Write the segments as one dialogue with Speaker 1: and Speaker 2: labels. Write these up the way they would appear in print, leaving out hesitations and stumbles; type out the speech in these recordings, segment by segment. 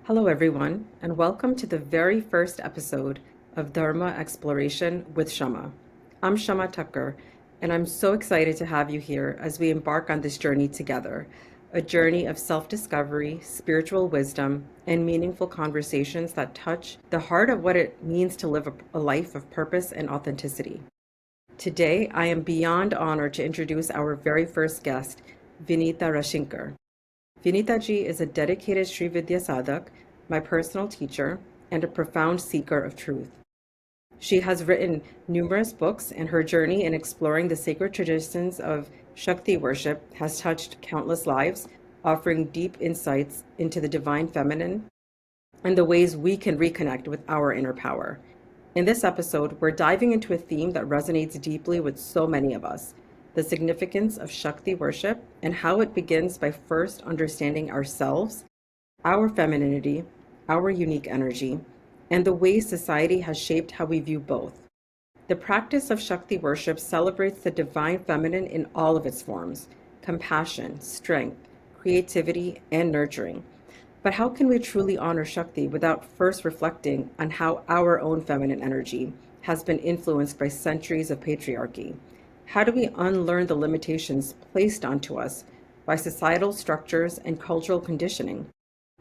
Speaker 1: Hello, everyone, and welcome to the very first episode of Dharma Exploration with Shama. I'm Shama Tucker, and I'm so excited to have you here as we embark on this journey together, a journey of self discovery, spiritual wisdom, and meaningful conversations that touch the heart of what it means to live a life of purpose and authenticity. Today, I am beyond honored to introduce our very first guest, Vinita Rashinkar. Vinita ji is a dedicated Srividya sadhak, my personal teacher, and a profound seeker of truth. She has written numerous books, and her journey in exploring the sacred traditions of Shakti worship has touched countless lives, offering deep insights into the divine feminine and the ways we can reconnect with our inner power. In this episode, we're diving into a theme that resonates deeply with so many of us: the significance of Shakti worship and how it begins by first understanding ourselves, our femininity, our unique energy, and the ways society has shaped how we view both. The practice of Shakti worship celebrates the divine feminine in all of its forms: compassion, strength, creativity, and nurturing. But how can we truly honor Shakti without first reflecting on how our own feminine energy has been influenced by centuries of patriarchy? How do we unlearn the limitations placed onto us by societal structures and cultural conditioning,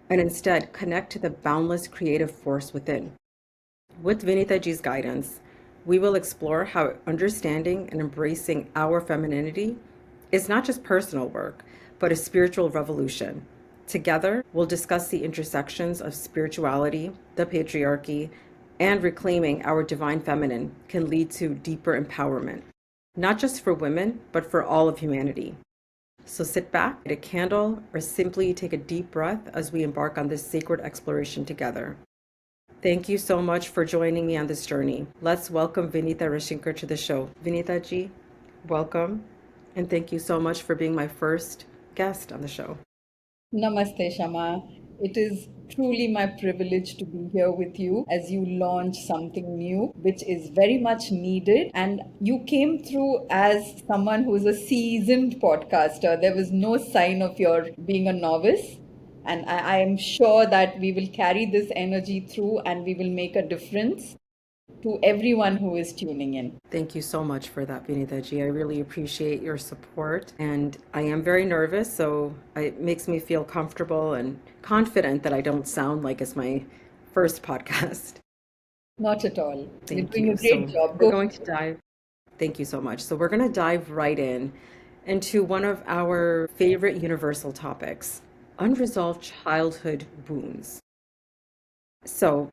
Speaker 1: and instead connect to the boundless creative force within? With Vinitaji's guidance, we will explore how understanding and embracing our femininity is not just personal work, but a spiritual revolution. Together, we'll discuss the intersections of spirituality, the patriarchy, and reclaiming our divine feminine can lead to deeper empowerment, not just for women, but for all of humanity. So sit back, light a candle, or simply take a deep breath as we embark on this sacred exploration together. Thank you so much for joining me on this journey. Let's welcome Vinita Rashinkar to the show. Vinita ji, welcome, and thank you so much for being my first guest on the show.
Speaker 2: Namaste, Shama. It is truly my privilege to be here with you as you launch something new, which is very much needed. And you came through as someone who's a seasoned podcaster. There was no sign of your being a novice. And I am sure that we will carry this energy through and we will make a difference to everyone who is tuning in.
Speaker 1: Thank you so much for that, Vinita ji. I really appreciate your support. And I am very nervous, so it makes me feel comfortable and confident that I don't sound like it's my first podcast.
Speaker 2: Not at all. You're
Speaker 1: Thank
Speaker 2: doing a
Speaker 1: you.
Speaker 2: great
Speaker 1: So
Speaker 2: job.
Speaker 1: we're
Speaker 2: Go
Speaker 1: going
Speaker 2: for
Speaker 1: to
Speaker 2: it.
Speaker 1: dive. Thank you so much. So we're going to dive right in into one of our favorite universal topics: unresolved childhood wounds. So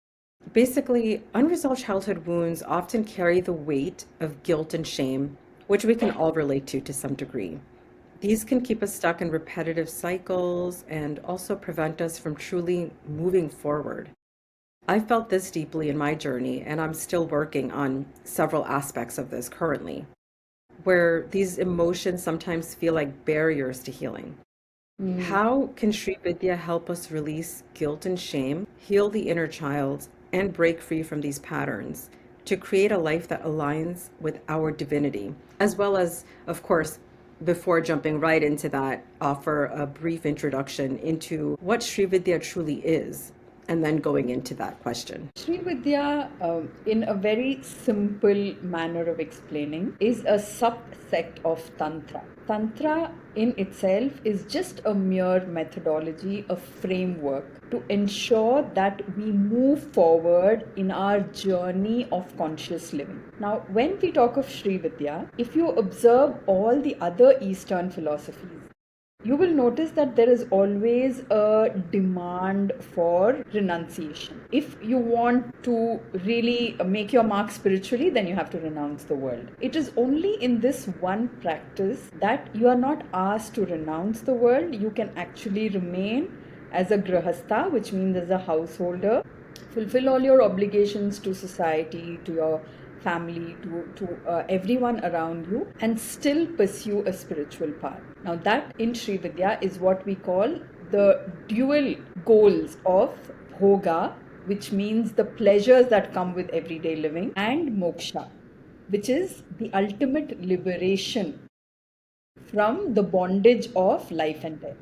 Speaker 1: basically, unresolved childhood wounds often carry the weight of guilt and shame, which we can all relate to some degree. These can keep us stuck in repetitive cycles and also prevent us from truly moving forward. I felt this deeply in my journey, and I'm still working on several aspects of this currently, where these emotions sometimes feel like barriers to healing. How can Sri Vidya help us release guilt and shame, heal the inner child, and break free from these patterns to create a life that aligns with our divinity? As well as, of course, before jumping right into that, offer a brief introduction into what Sri Vidya truly is, and then going into that question.
Speaker 2: Srividya, in a very simple manner of explaining, is a subsect of Tantra. Tantra in itself is just a mere methodology, a framework to ensure that we move forward in our journey of conscious living. Now, when we talk of Srividya, if you observe all the other Eastern philosophies, you will notice that there is always a demand for renunciation. If you want to really make your mark spiritually, then you have to renounce the world. It is only in this one practice that you are not asked to renounce the world. You can actually remain as a grahastha, which means as a householder, fulfill all your obligations to society, to your family, to everyone around you, and still pursue a spiritual path. Now, that in Sri Vidya is what we call the dual goals of bhoga, which means the pleasures that come with everyday living, and moksha, which is the ultimate liberation from the bondage of life and death.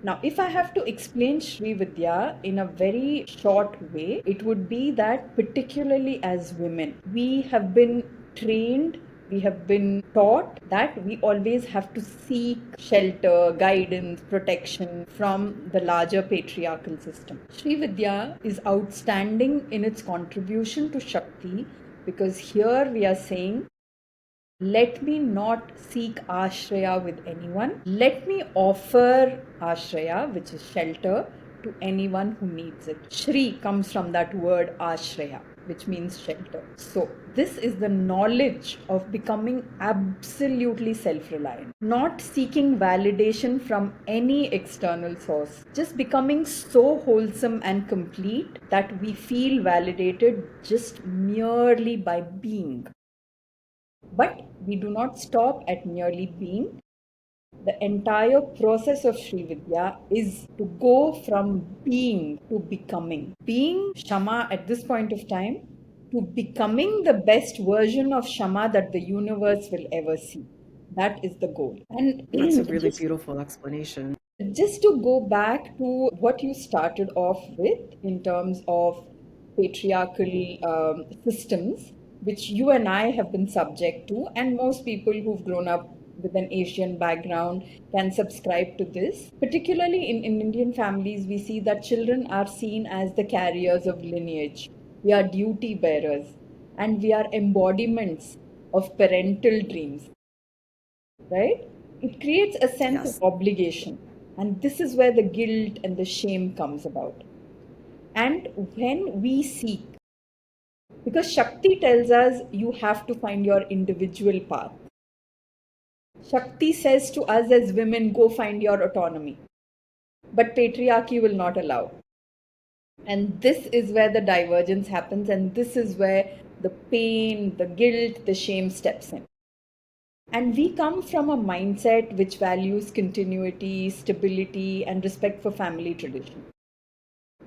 Speaker 2: Now, if I have to explain Srividya in a very short way, it would be that particularly as women, we have been trained, we have been taught that we always have to seek shelter, guidance, protection from the larger patriarchal system. Srividya is outstanding in its contribution to Shakti, because here we are saying, let me not seek ashraya with anyone. Let me offer ashraya, which is shelter, to anyone who needs it. Shri comes from that word ashraya, which means shelter. So, this is the knowledge of becoming absolutely self reliant, not seeking validation from any external source, just becoming so wholesome and complete that we feel validated just merely by being. But we do not stop at merely being. The entire process of Srividya is to go from being to becoming. Being Shama at this point of time to becoming the best version of Shama that the universe will ever see. That is the goal. And
Speaker 1: That's a really
Speaker 2: just
Speaker 1: beautiful explanation.
Speaker 2: just to go back to what you started off with in terms of patriarchal systems, which you and I have been subject to, and most people who've grown up with an Asian background can subscribe to this. Particularly in Indian families, we see that children are seen as the carriers of lineage. We are duty bearers and we are embodiments of parental dreams, right? It creates a sense of
Speaker 1: Yes.
Speaker 2: obligation. And this is where the guilt and the shame comes about. And when we seek, because Shakti tells us you have to find your individual path. Shakti says to us as women, go find your autonomy. But patriarchy will not allow. And this is where the divergence happens, and this is where the pain, the guilt, the shame steps in. And we come from a mindset which values continuity, stability, and respect for family tradition.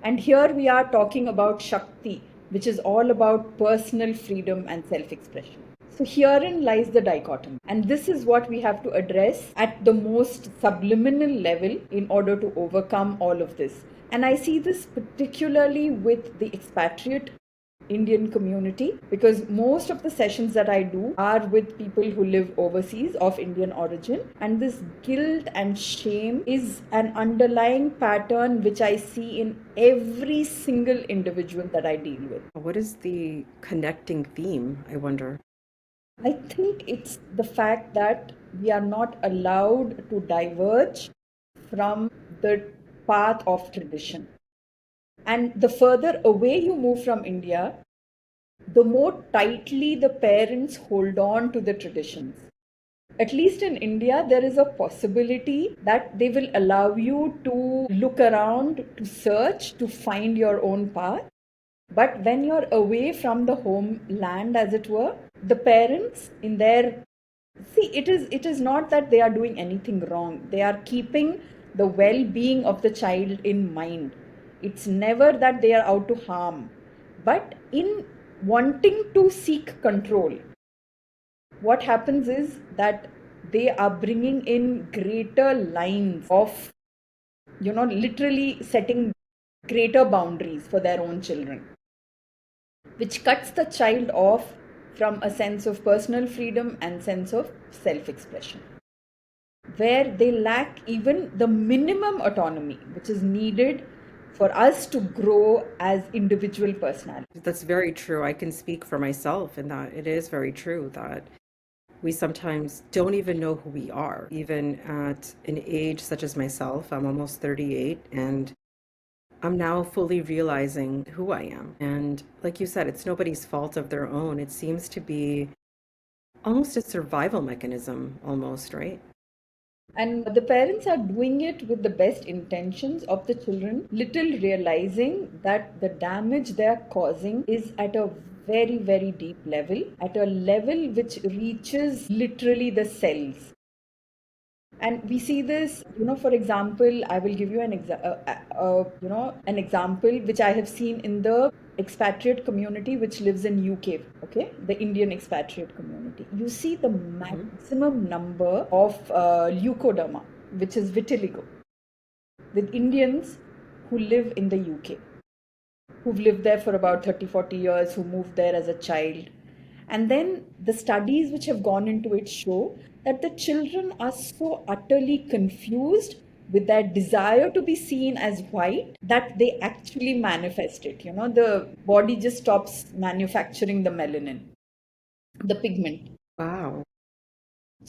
Speaker 2: And here we are talking about Shakti, which is all about personal freedom and self expression. So herein lies the dichotomy. And this is what we have to address at the most subliminal level in order to overcome all of this. And I see this particularly with the expatriate Indian community, because most of the sessions that I do are with people who live overseas of Indian origin, and this guilt and shame is an underlying pattern which I see in every single individual that I deal with.
Speaker 1: What is the connecting theme, I wonder?
Speaker 2: I think it's the fact that we are not allowed to diverge from the path of tradition. And the further away you move from India, the more tightly the parents hold on to the traditions. At least in India, there is a possibility that they will allow you to look around, to search, to find your own path. But when you're away from the homeland, as it were, the parents in their, see, it is not that they are doing anything wrong. They are keeping the well-being of the child in mind. It's never that they are out to harm. But in wanting to seek control, what happens is that they are bringing in greater lines of, literally setting greater boundaries for their own children, which cuts the child off from a sense of personal freedom and sense of self expression, where they lack even the minimum autonomy which is needed for us to grow as individual personalities.
Speaker 1: That's very true. I can speak for myself in that it is very true that we sometimes don't even know who we are, even at an age such as myself. I'm almost 38 and I'm now fully realizing who I am. And like you said, it's nobody's fault of their own. It seems to be almost a survival mechanism, almost, right?
Speaker 2: And the parents are doing it with the best intentions of the children, little realizing that the damage they are causing is at a very, very deep level, at a level which reaches literally the cells. And we see this, for example, I will give you an example which I have seen in the expatriate community which lives in UK, okay, the Indian expatriate community. You see the
Speaker 1: Hmm.
Speaker 2: maximum number of leukoderma, which is vitiligo. with Indians who live in the UK, who've lived there for about 30, 40 years, who moved there as a child. And then the studies which have gone into it show that the children are so utterly confused with their desire to be seen as white that they actually manifest it. You know, the body just stops manufacturing the melanin, the pigment.
Speaker 1: Wow.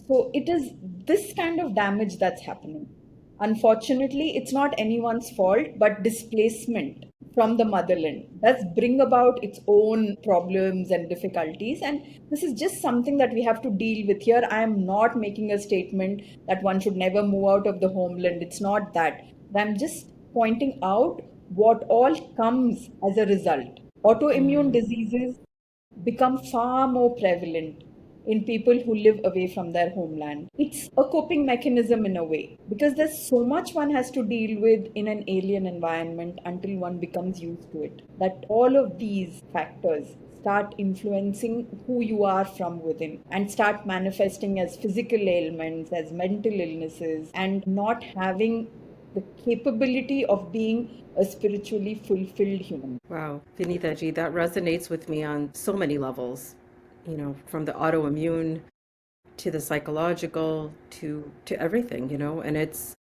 Speaker 2: So it is this kind of damage that's happening. Unfortunately, it's not anyone's fault, but displacement from the motherland does bring about its own problems and difficulties. And this is just something that we have to deal with here. I am not making a statement that one should never move out of the homeland. It's not that. I'm just pointing out what all comes as a result. Autoimmune diseases become far more prevalent in people who live away from their homeland. It's a coping mechanism in a way because there's so much one has to deal with in an alien environment until one becomes used to it. That all of these factors start influencing who you are from within and start manifesting as physical ailments, as mental illnesses, and not having the capability of being a spiritually fulfilled human.
Speaker 1: Wow, Vinita ji, that resonates with me on so many levels, from the autoimmune to the psychological to everything, and it's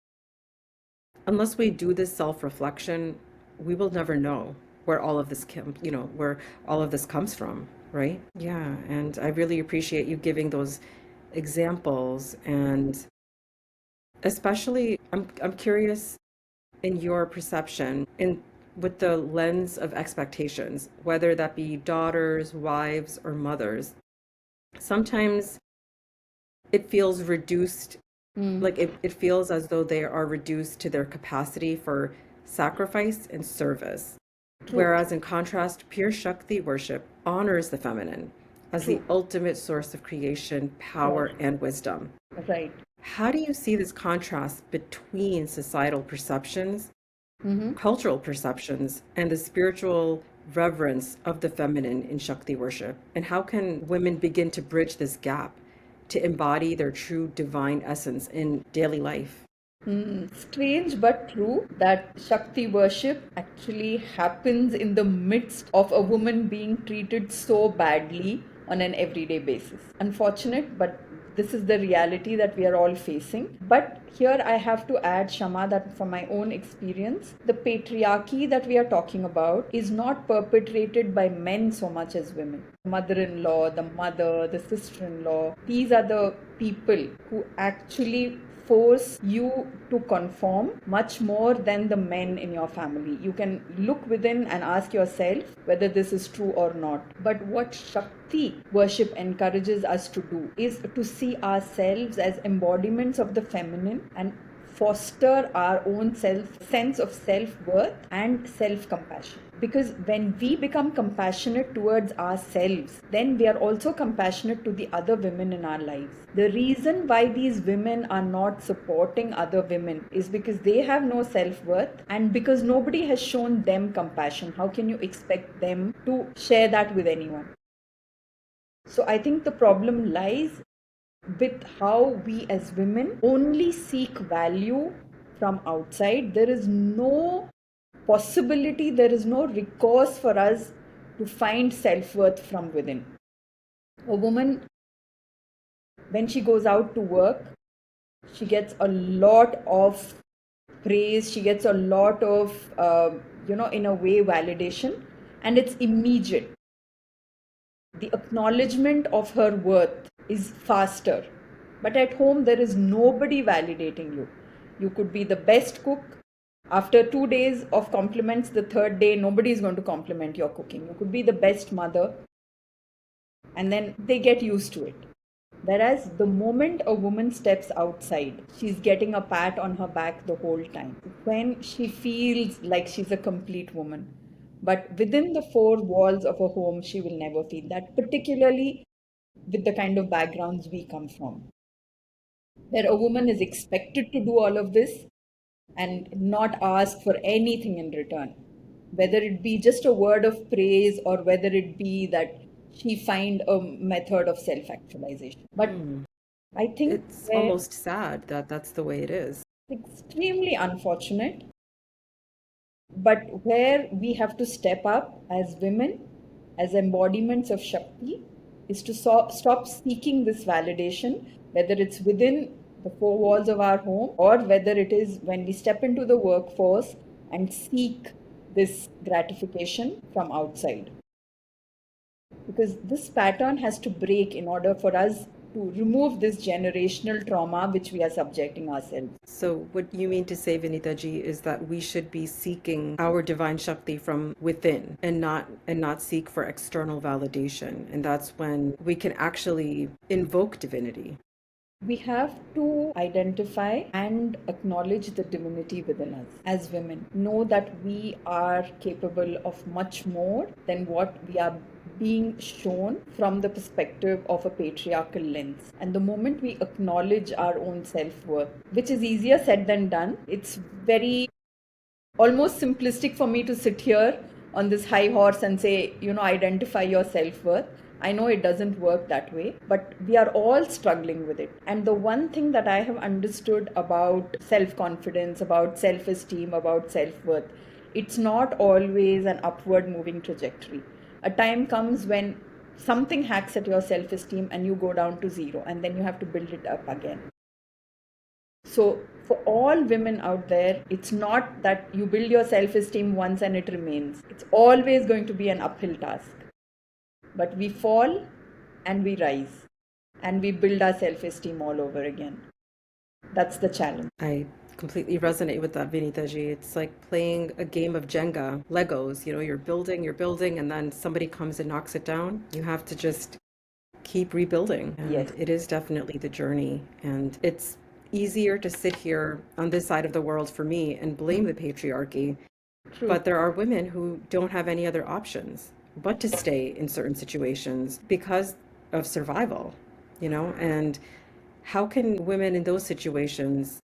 Speaker 1: unless we do this self-reflection, we will never know where all of this where all of this comes from, right? Yeah, and I really appreciate you giving those examples, and especially I'm curious in your perception in with the lens of expectations, whether that be daughters, wives, or mothers. Sometimes it feels reduced, like it feels as though they are reduced to their capacity for sacrifice and service.
Speaker 2: True,
Speaker 1: Whereas in contrast, pure Shakti worship honors the feminine as the
Speaker 2: true.
Speaker 1: ultimate source of creation, power,
Speaker 2: Right,
Speaker 1: and wisdom.
Speaker 2: right.
Speaker 1: How do you see this contrast between societal perceptions,
Speaker 2: Mm-hmm.
Speaker 1: cultural perceptions, and the spiritual reverence of the feminine in Shakti worship? And how can women begin to bridge this gap to embody their true divine essence in daily life?
Speaker 2: Strange but true that Shakti worship actually happens in the midst of a woman being treated so badly on an everyday basis. Unfortunate, but this is the reality that we are all facing. But here I have to add, Shama, that from my own experience, the patriarchy that we are talking about is not perpetrated by men so much as women. Mother in law, the mother, the sister in law, these are the people who actually force you to conform much more than the men in your family. You can look within and ask yourself whether this is true or not. But what Shakti worship encourages us to do is to see ourselves as embodiments of the feminine and foster our own sense of self-worth and self-compassion, because when we become compassionate towards ourselves, then we are also compassionate to the other women in our lives. The reason why these women are not supporting other women is because they have no self-worth and because nobody has shown them compassion. How can you expect them to share that with anyone? So I think the problem lies with how we as women only seek value from outside. There is no possibility, there is no recourse for us to find self worth from within. A woman, when she goes out to work, she gets a lot of praise, she gets a lot of, in a way, validation, and it's immediate. The acknowledgement of her worth is faster. But at home, there is nobody validating you. You could be the best cook. After 2 days of compliments, the third day, nobody is going to compliment your cooking. You could be the best mother, and then they get used to it. Whereas the moment a woman steps outside, she's getting a pat on her back the whole time. When she feels like she's a complete woman. But within the four walls of a home, she will never feel that, particularly with the kind of backgrounds we come from, where a woman is expected to do all of this and not ask for anything in return, whether it be just a word of praise or whether it be that she find a method of self actualization. But I think
Speaker 1: It's
Speaker 2: where
Speaker 1: almost sad that that's the way it is.
Speaker 2: Extremely unfortunate, but where we have to step up as women, as embodiments of Shakti, is to stop seeking this validation, whether it's within the four walls of our home or whether it is when we step into the workforce and seek this gratification from outside. Because this pattern has to break in order for us to remove this generational trauma which we are subjecting ourselves.
Speaker 1: So, what you mean to say, Vinita ji, is that we should be seeking our divine Shakti from within and not seek for external validation. And that's when we can actually invoke divinity.
Speaker 2: We have to identify and acknowledge the divinity within us as women. Know that we are capable of much more than what we are being shown from the perspective of a patriarchal lens. And the moment we acknowledge our own self worth, which is easier said than done, it's very almost simplistic for me to sit here on this high horse and say, identify your self worth. I know it doesn't work that way, but we are all struggling with it. And the one thing that I have understood about self confidence, about self esteem, about self worth, it's not always an upward moving trajectory. A time comes when something hacks at your self esteem and you go down to zero, and then you have to build it up again. So, for all women out there, it's not that you build your self esteem once and it remains. It's always going to be an uphill task. But we fall and we rise and we build our self esteem all over again. That's the challenge.
Speaker 1: I completely resonate with that, Vinita ji. It's like playing a game of Jenga, Legos. You're building, and then somebody comes and knocks it down. You have to just keep rebuilding.
Speaker 2: Yes.
Speaker 1: And it is definitely the journey. And it's easier to sit here on this side of the world for me and blame the patriarchy.
Speaker 2: True.
Speaker 1: But there are women who don't have any other options but to stay in certain situations because of survival. And how can women in those situations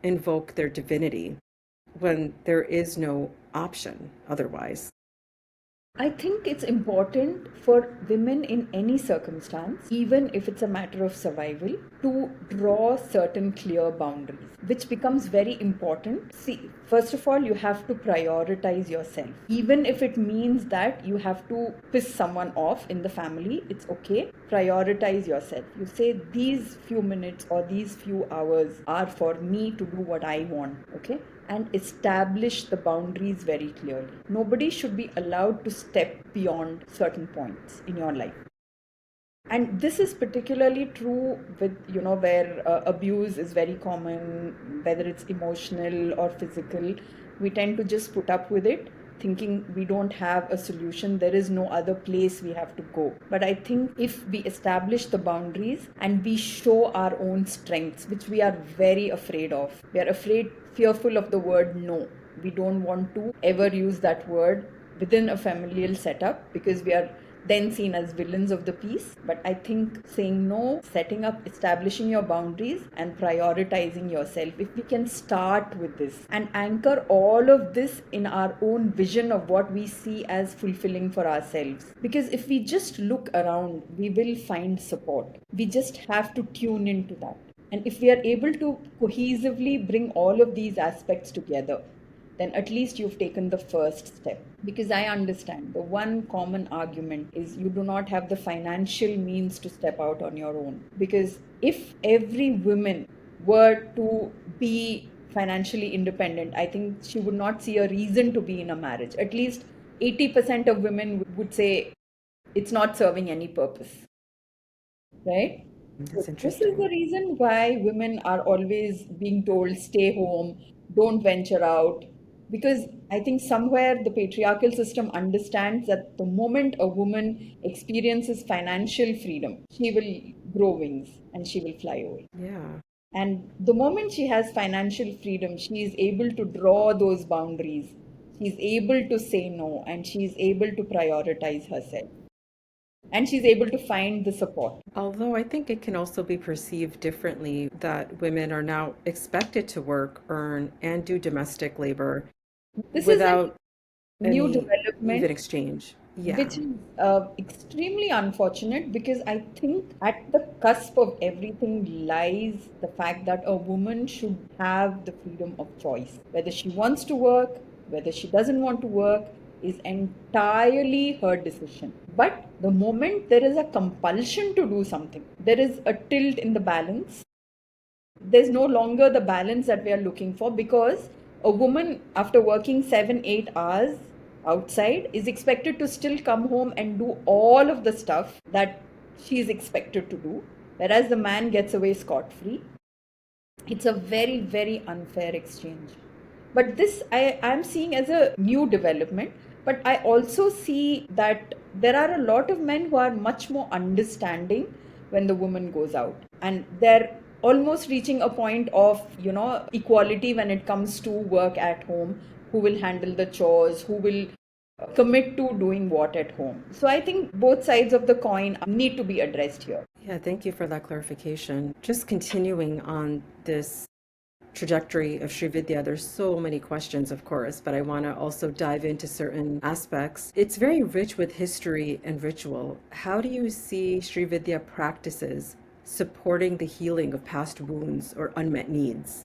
Speaker 1: invoke their divinity when there is no option otherwise?
Speaker 2: I think it's important for women in any circumstance, even if it's a matter of survival, to draw certain clear boundaries, which becomes very important. See, first of all, you have to prioritize yourself. Even if it means that you have to piss someone off in the family, it's okay. Prioritize yourself. You say, these few minutes or these few hours are for me to do what I want, okay? And establish the boundaries very clearly. Nobody should be allowed to step beyond certain points in your life. And this is particularly true with, where abuse is very common, whether it's emotional or physical. We tend to just put up with it, thinking we don't have a solution. There is no other place we have to go. But I think if we establish the boundaries and we show our own strengths, which we are very afraid of, we are fearful of the word no. We don't want to ever use that word within a familial setup because we are then seen as villains of the piece. But I think saying no, setting up, establishing your boundaries, and prioritizing yourself, if we can start with this and anchor all of this in our own vision of what we see as fulfilling for ourselves. Because if we just look around, we will find support. We just have to tune into that. And if we are able to cohesively bring all of these aspects together, then at least you've taken the first step. Because I understand the one common argument is you do not have the financial means to step out on your own. Because if every woman were to be financially independent, I think she would not see a reason to be in a marriage. At least 80% of women would say it's not serving any purpose, right? So
Speaker 1: That's
Speaker 2: this is
Speaker 1: interesting.
Speaker 2: the reason why women are always being told stay home, don't venture out. Because I think somewhere the patriarchal system understands that the moment a woman experiences financial freedom, she will grow wings and she will fly away.
Speaker 1: Yeah.
Speaker 2: And the moment she has financial freedom, she is able to draw those boundaries. She's able to say no and she's able to prioritize herself. And she's able to find the support.
Speaker 1: Although I think it can also be perceived differently that women are now expected to work, earn, and do domestic labor
Speaker 2: This is an
Speaker 1: without
Speaker 2: new
Speaker 1: any even
Speaker 2: development.
Speaker 1: exchange. Yeah.
Speaker 2: which is extremely unfortunate because I think at the cusp of everything lies the fact that a woman should have the freedom of choice. Whether she wants to work, whether she doesn't want to work, is entirely her decision. But the moment there is a compulsion to do something, there is a tilt in the balance. There's no longer the balance that we are looking for, because a woman, after working 7 8 hours outside, is expected to still come home and do all of the stuff that she is expected to do, whereas the man gets away scot free. It's a very, very unfair exchange. But this I'm seeing as a new development. But I also see that there are a lot of men who are much more understanding when the woman goes out. And they're almost reaching a point of, equality when it comes to work at home, who will handle the chores, who will commit to doing what at home. So I think both sides of the coin need to be addressed here.
Speaker 1: Yeah, thank you for that clarification. Just continuing on this trajectory of Srividya, there's so many questions, of course, but I want to also dive into certain aspects. It's very rich with history and ritual. How do you see Srividya practices supporting the healing of past wounds or unmet needs?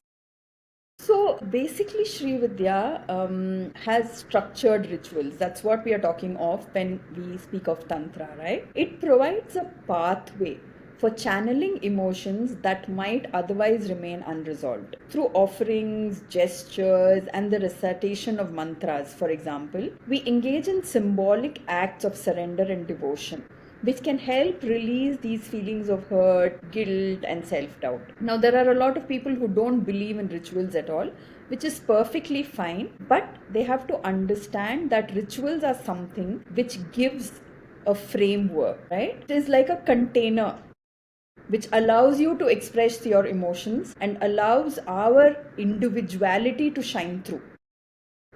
Speaker 2: So basically, Srividya has structured rituals. That's what we are talking of when we speak of Tantra, right? It provides a pathway for channeling emotions that might otherwise remain unresolved. Through offerings, gestures, and the recitation of mantras, for example, we engage in symbolic acts of surrender and devotion, which can help release these feelings of hurt, guilt, and self doubt. Now, there are a lot of people who don't believe in rituals at all, which is perfectly fine, but they have to understand that rituals are something which gives a framework, right? It is like a container which allows you to express your emotions and allows our individuality to shine through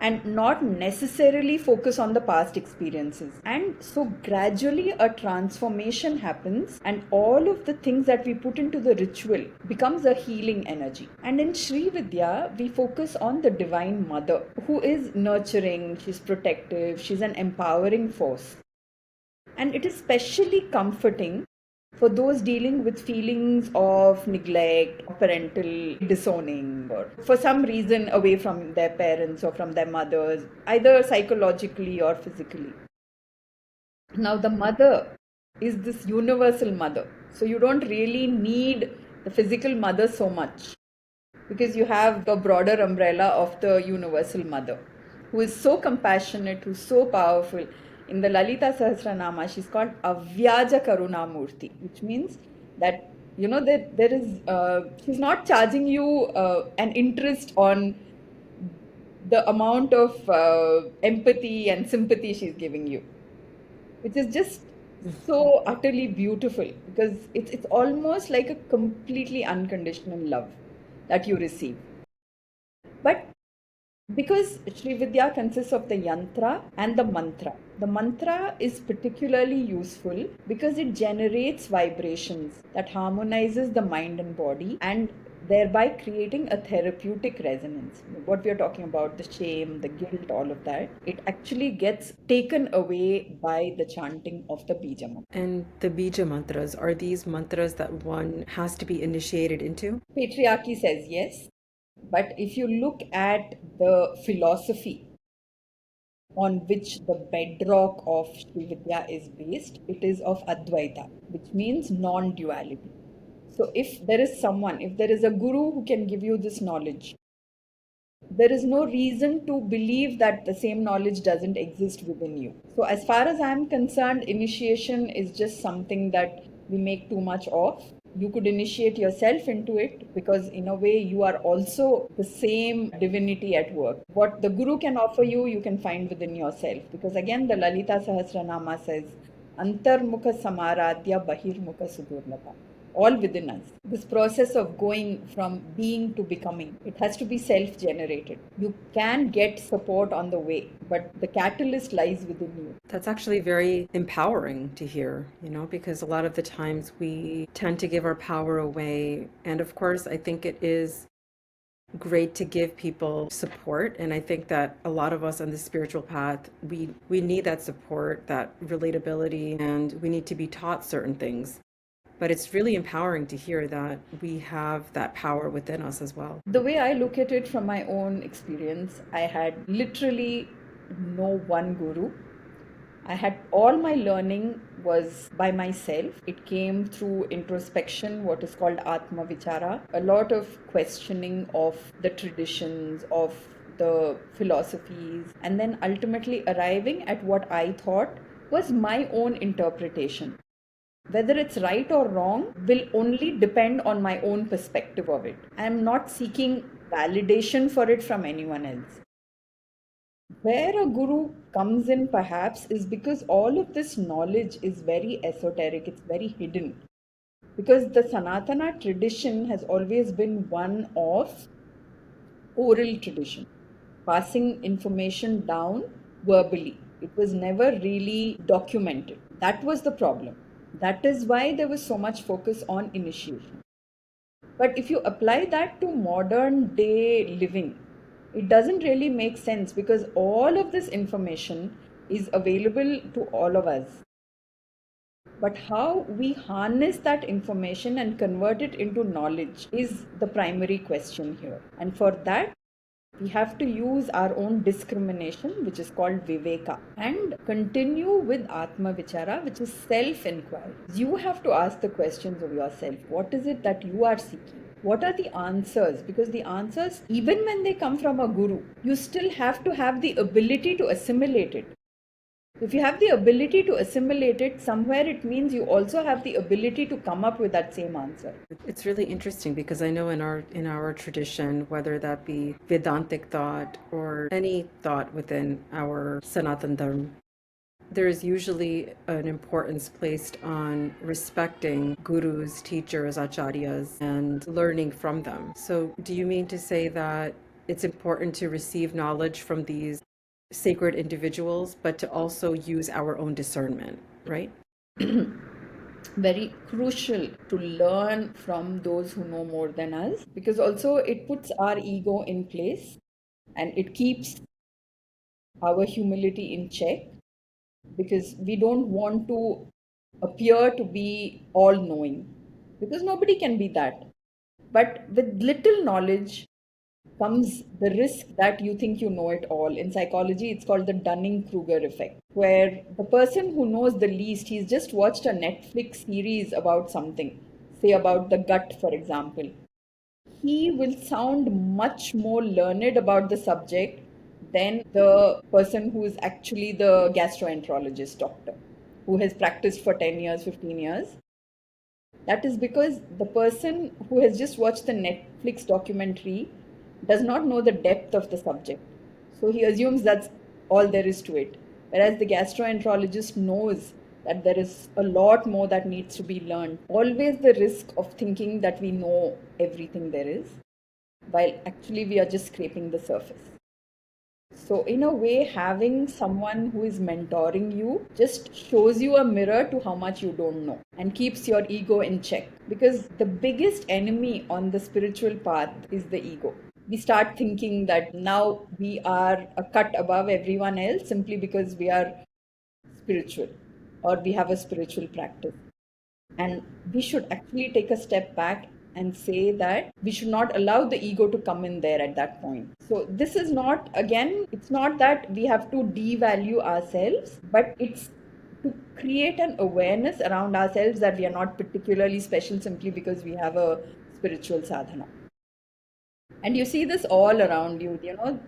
Speaker 2: and not necessarily focus on the past experiences. And so gradually a transformation happens, and all of the things that we put into the ritual becomes a healing energy. And in Sri Vidya, we focus on the Divine Mother, who is nurturing, she's protective, she's an empowering force. And it is especially comforting for those dealing with feelings of neglect, or parental disowning, or for some reason away from their parents or from their mothers, either psychologically or physically. Now, the mother is this universal mother. So, you don't really need the physical mother so much, because you have the broader umbrella of the universal mother, who is so compassionate, who's so powerful. In the Lalita Sahasranama, she's called Avyaja Karuna Murti, which means that, that there is, she's not charging you an interest on the amount of empathy and sympathy she's giving you, which is just so utterly beautiful, because it's almost like a completely unconditional love that you receive. But because Sri Vidya consists of the yantra and the mantra, the mantra is particularly useful because it generates vibrations that harmonizes the mind and body, and thereby creating a therapeutic resonance. What we are talking about, the shame, the guilt, all of that, it actually gets taken away by the chanting of the Bija mantra.
Speaker 1: And the Bija mantras, are these mantras that one has to be initiated into?
Speaker 2: Patriarchy says yes, but if you look at the philosophy on which the bedrock of Srividya is based, it is of Advaita, which means non duality. So, if there is someone, if there is a guru who can give you this knowledge, there is no reason to believe that the same knowledge doesn't exist within you. So, as far as I'm concerned, initiation is just something that we make too much of. You could initiate yourself into it, because, in a way, you are also the same divinity at work. What the guru can offer you, you can find within yourself. Because, again, the Lalita Sahasranama says, Antarmukha Samaradhya Bahirmukha Sudurlata, all within us. This process of going from being to becoming, it has to be self generated. You can get support on the way, but the catalyst lies within you.
Speaker 1: That's actually very empowering to hear, because a lot of the times we tend to give our power away. And of course, I think it is great to give people support. And I think that a lot of us on the spiritual path, we need that support, that relatability, and we need to be taught certain things. But it's really empowering to hear that we have that power within us as well.
Speaker 2: The way I look at it from my own experience, I had literally no one guru. I had all my learning was by myself. It came through introspection, what is called Atma Vichara, a lot of questioning of the traditions, of the philosophies, and then ultimately arriving at what I thought was my own interpretation. Whether it's right or wrong will only depend on my own perspective of it. I am not seeking validation for it from anyone else. Where a guru comes in, perhaps, is because all of this knowledge is very esoteric, it's very hidden. Because the Sanatana tradition has always been one of oral tradition, passing information down verbally. It was never really documented. That was the problem. That is why there was so much focus on initiation. But if you apply that to modern day living, it doesn't really make sense because all of this information is available to all of us. But how we harness that information and convert it into knowledge is the primary question here. And for that, we have to use our own discrimination, which is called Viveka, and continue with Atma Vichara, which is self inquiry. You have to ask the questions of yourself. What is it that you are seeking? What are the answers? Because the answers, even when they come from a guru, you still have to have the ability to assimilate it. If you have the ability to assimilate it, somewhere it means you also have the ability to come up with that same answer.
Speaker 1: It's really interesting because I know in our tradition, whether that be Vedantic thought or any thought within our Sanatan Dharma, there is usually an importance placed on respecting gurus, teachers, acharyas, and learning from them. So, do you mean to say that it's important to receive knowledge from these sacred individuals, but to also use our own discernment, right?
Speaker 2: Very crucial to learn from those who know more than us, because also it puts our ego in place and it keeps our humility in check, because we don't want to appear to be all knowing, because nobody can be that. But with little knowledge comes the risk that you think you know it all. In psychology, it's called the Dunning-Kruger effect, where the person who knows the least, he's just watched a Netflix series about something, say about the gut, for example. He will sound much more learned about the subject than the person who is actually the gastroenterologist doctor, who has practiced for 10 years, 15 years. That is because the person who has just watched the Netflix documentary does not know the depth of the subject. So he assumes that's all there is to it. Whereas the gastroenterologist knows that there is a lot more that needs to be learned. Always the risk of thinking that we know everything there is, while actually we are just scraping the surface. So, in a way, having someone who is mentoring you just shows you a mirror to how much you don't know and keeps your ego in check. Because the biggest enemy on the spiritual path is the ego. We start thinking that now we are a cut above everyone else simply because we are spiritual or we have a spiritual practice. And we should actually take a step back and say that we should not allow the ego to come in there at that point. So, this is not, again, it's not that we have to devalue ourselves, but it's to create an awareness around ourselves that we are not particularly special simply because we have a spiritual sadhana. And you see this all around you,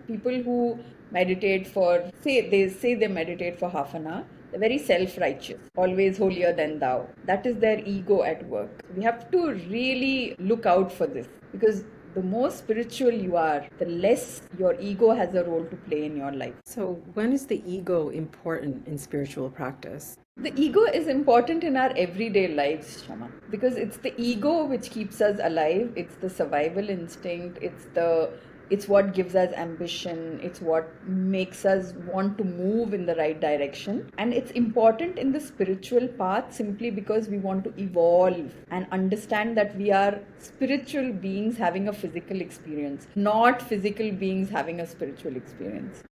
Speaker 2: people who meditate for, say they meditate for half an hour, they're very self-righteous, always holier than thou. That is their ego at work. We have to really look out for this, because the more spiritual you are, the less your ego has a role to play in your life.
Speaker 1: So, when is the ego important in spiritual practice?
Speaker 2: The ego is important in our everyday lives, Shama, because it's the ego which keeps us alive. It's the survival instinct. It's the It's what gives us ambition. It's what makes us want to move in the right direction. And it's important in the spiritual path simply because we want to evolve and understand that we are spiritual beings having a physical experience, not physical beings having a spiritual experience.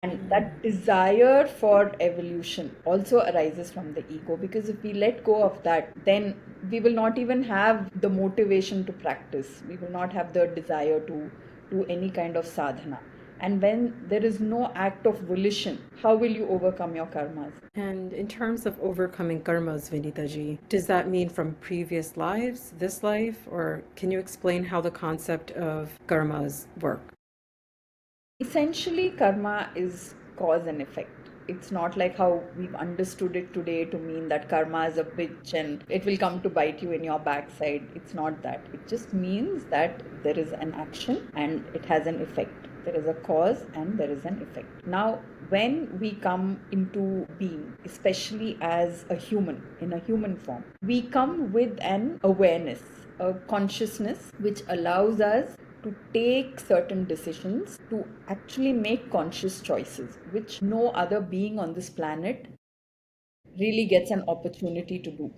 Speaker 2: And that desire for evolution also arises from the ego, because if we let go of that, then we will not even have the motivation to practice. We will not have the desire to do any kind of sadhana. And when there is no act of volition, how will you overcome your karmas?
Speaker 1: And in terms of overcoming karmas, Vinita ji, does that mean from previous lives, this life, or can you explain how the concept of karmas work?
Speaker 2: Essentially, karma is cause and effect. It's not like how we've understood it today to mean that karma is a bitch and it will come to bite you in your backside. It's not that. It just means that there is an action and it has an effect. There is a cause and there is an effect. Now, when we come into being, especially as a human, in a human form, we come with an awareness, a consciousness which allows us to take certain decisions, to actually make conscious choices, which no other being on this planet really gets an opportunity to do.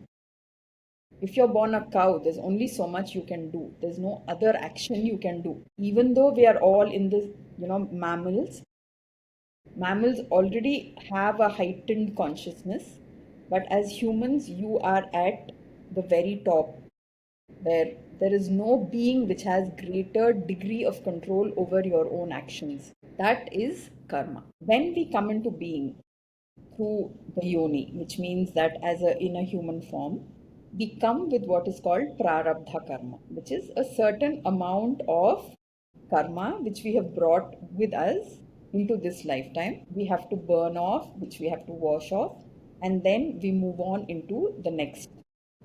Speaker 2: If you're born a cow, there's only so much you can do. There's no other action you can do. Even though we are all in this, mammals already have a heightened consciousness, but as humans, you are at the very top, where there is no being which has greater degree of control over your own actions. That is karma. When we come into being through the yoni, which means that in a human form, we come with what is called prarabdha karma, which is a certain amount of karma which we have brought with us into this lifetime. We have to burn off, which we have to wash off, and then we move on into the next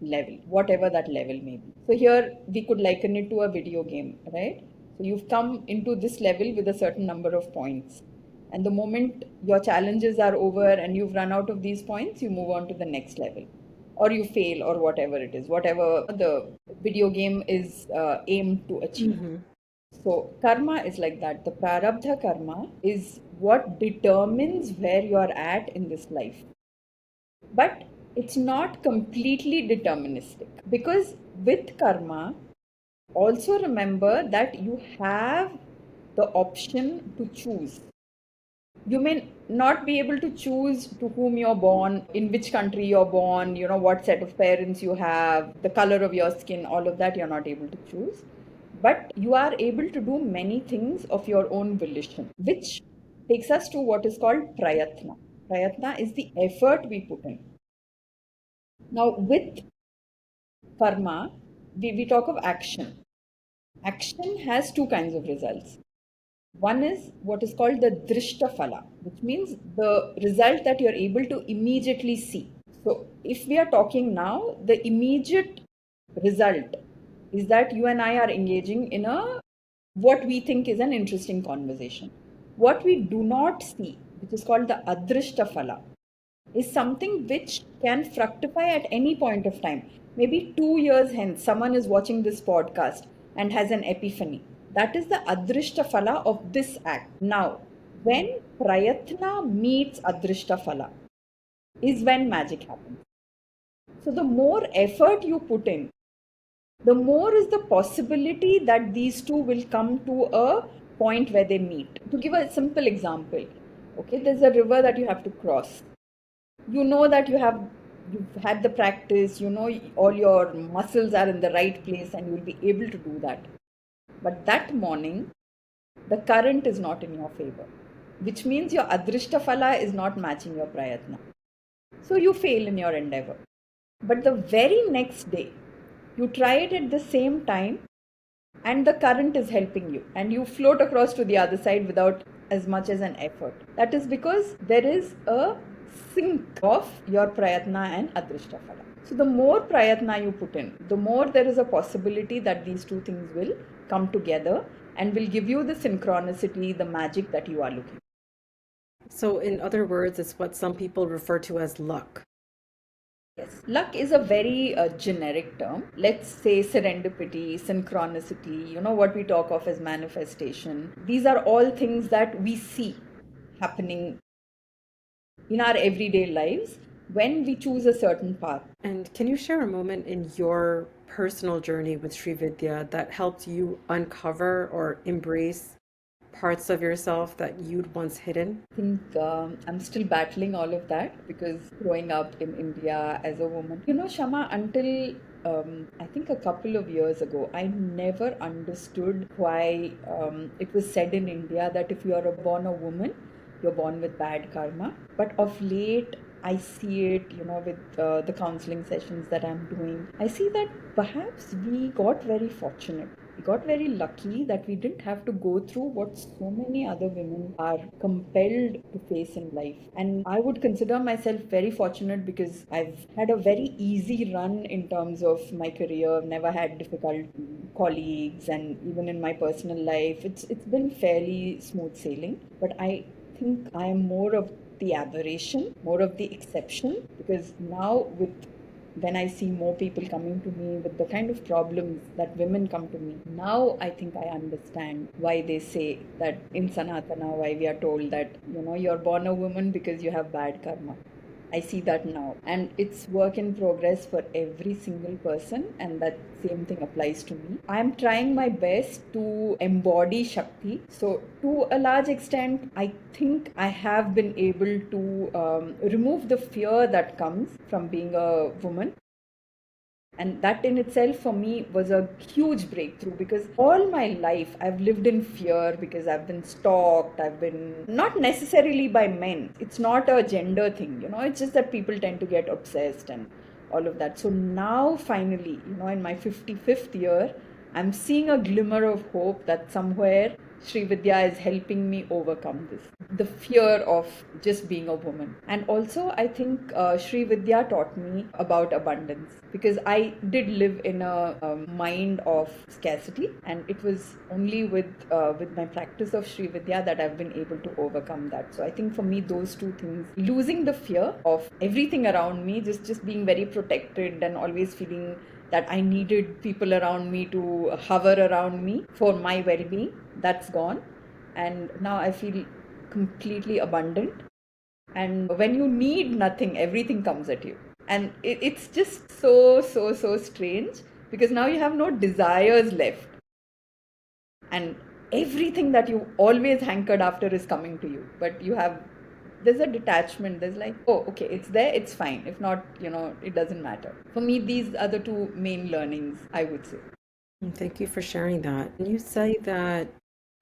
Speaker 2: level, whatever that level may be. So here we could liken it to a video game, right? So you've come into this level with a certain number of points. And the moment your challenges are over and you've run out of these points, you move on to the next level. Or you fail, or whatever it is, whatever the video game is aimed to achieve.
Speaker 1: Mm-hmm.
Speaker 2: So, karma is like that. The prarabdha karma is what determines where you are at in this life. But it's not completely deterministic, because with karma, also remember that you have the option to choose. You may not be able to choose to whom you're born, in which country you're born, what set of parents you have, the color of your skin, all of that you're not able to choose. But you are able to do many things of your own volition, which takes us to what is called prayatna. Prayatna is the effort we put in. Now, with karma, we talk of action. Action has two kinds of results. One is what is called the drishta phala, which means the result that you're able to immediately see. So, if we are talking now, the immediate result is that you and I are engaging in a what we think is an interesting conversation. What we do not see, which is called the adrishta phala, is something which can fructify at any point of time. Maybe 2 years hence, someone is watching this podcast and has an epiphany. That is the adrishta phala of this act. Now, when prayatna meets adrishta phala, is when magic happens. So, the more effort you put in, the more is the possibility that these two will come to a point where they meet. To give a simple example, okay, there's a river that you have to cross. You know that you've had the practice, all your muscles are in the right place and you'll be able to do that. But that morning, the current is not in your favor, which means your adrishta phala is not matching your prayatna. So you fail in your endeavor. But the very next day, you try it at the same time and the current is helping you and you float across to the other side without as much as an effort. That is because there is a sync of your prayatna and adrishta phala. So the more prayatna you put in, the more there is a possibility that these two things will come together and will give you the synchronicity, the magic that you are looking for.
Speaker 1: So, in other words, it's what some people refer to as luck.
Speaker 2: Yes, luck is a very generic term. Let's say serendipity, synchronicity, what we talk of as manifestation. These are all things that we see happening in our everyday lives when we choose a certain path.
Speaker 1: And can you share a moment in your personal journey with Srividya that helped you uncover or embrace parts of yourself that you'd once hidden?
Speaker 2: I think I'm still battling all of that because growing up in India as a woman, Shama, until I think a couple of years ago, I never understood why it was said in India that if you are born a woman, you're born with bad karma. But of late, I see it, with the counseling sessions that I'm doing. I see that perhaps we got very fortunate. We got very lucky that we didn't have to go through what so many other women are compelled to face in life. And I would consider myself very fortunate because I've had a very easy run in terms of my career. I've never had difficult colleagues, and even in my personal life, it's been fairly smooth sailing. But I think I am more of the aberration, more of the exception, because now with when I see more people coming to me with the kind of problems that women come to me, now I think I understand why they say that in Sanatana, why we are told that, you're born a woman because you have bad karma. I see that now. And it's work in progress for every single person, and that same thing applies to me. I'm trying my best to embody Shakti. So, to a large extent, I think I have been able to remove the fear that comes from being a woman. And that in itself for me was a huge breakthrough because all my life I've lived in fear because I've been stalked. I've been not necessarily by men. It's not a gender thing, it's just that people tend to get obsessed and all of that. So now finally, in my 55th year, I'm seeing a glimmer of hope that somewhere Srividya is helping me overcome this. The fear of just being a woman. And also, I think Srividya taught me about abundance because I did live in a mind of scarcity, and it was only with my practice of Srividya that I've been able to overcome that. So I think for me, those two things, losing the fear of everything around me, just being very protected and always feeling that I needed people around me to hover around me for my well being, that's gone. And now I feel completely abundant. And when you need nothing, everything comes at you. And it's just so strange because now you have no desires left. And everything that you always hankered after is coming to you. But there's a detachment. There's like, oh, okay, it's there, it's fine. If not, it doesn't matter. For me, these are the two main learnings, I would say.
Speaker 1: And thank you for sharing that. And you say that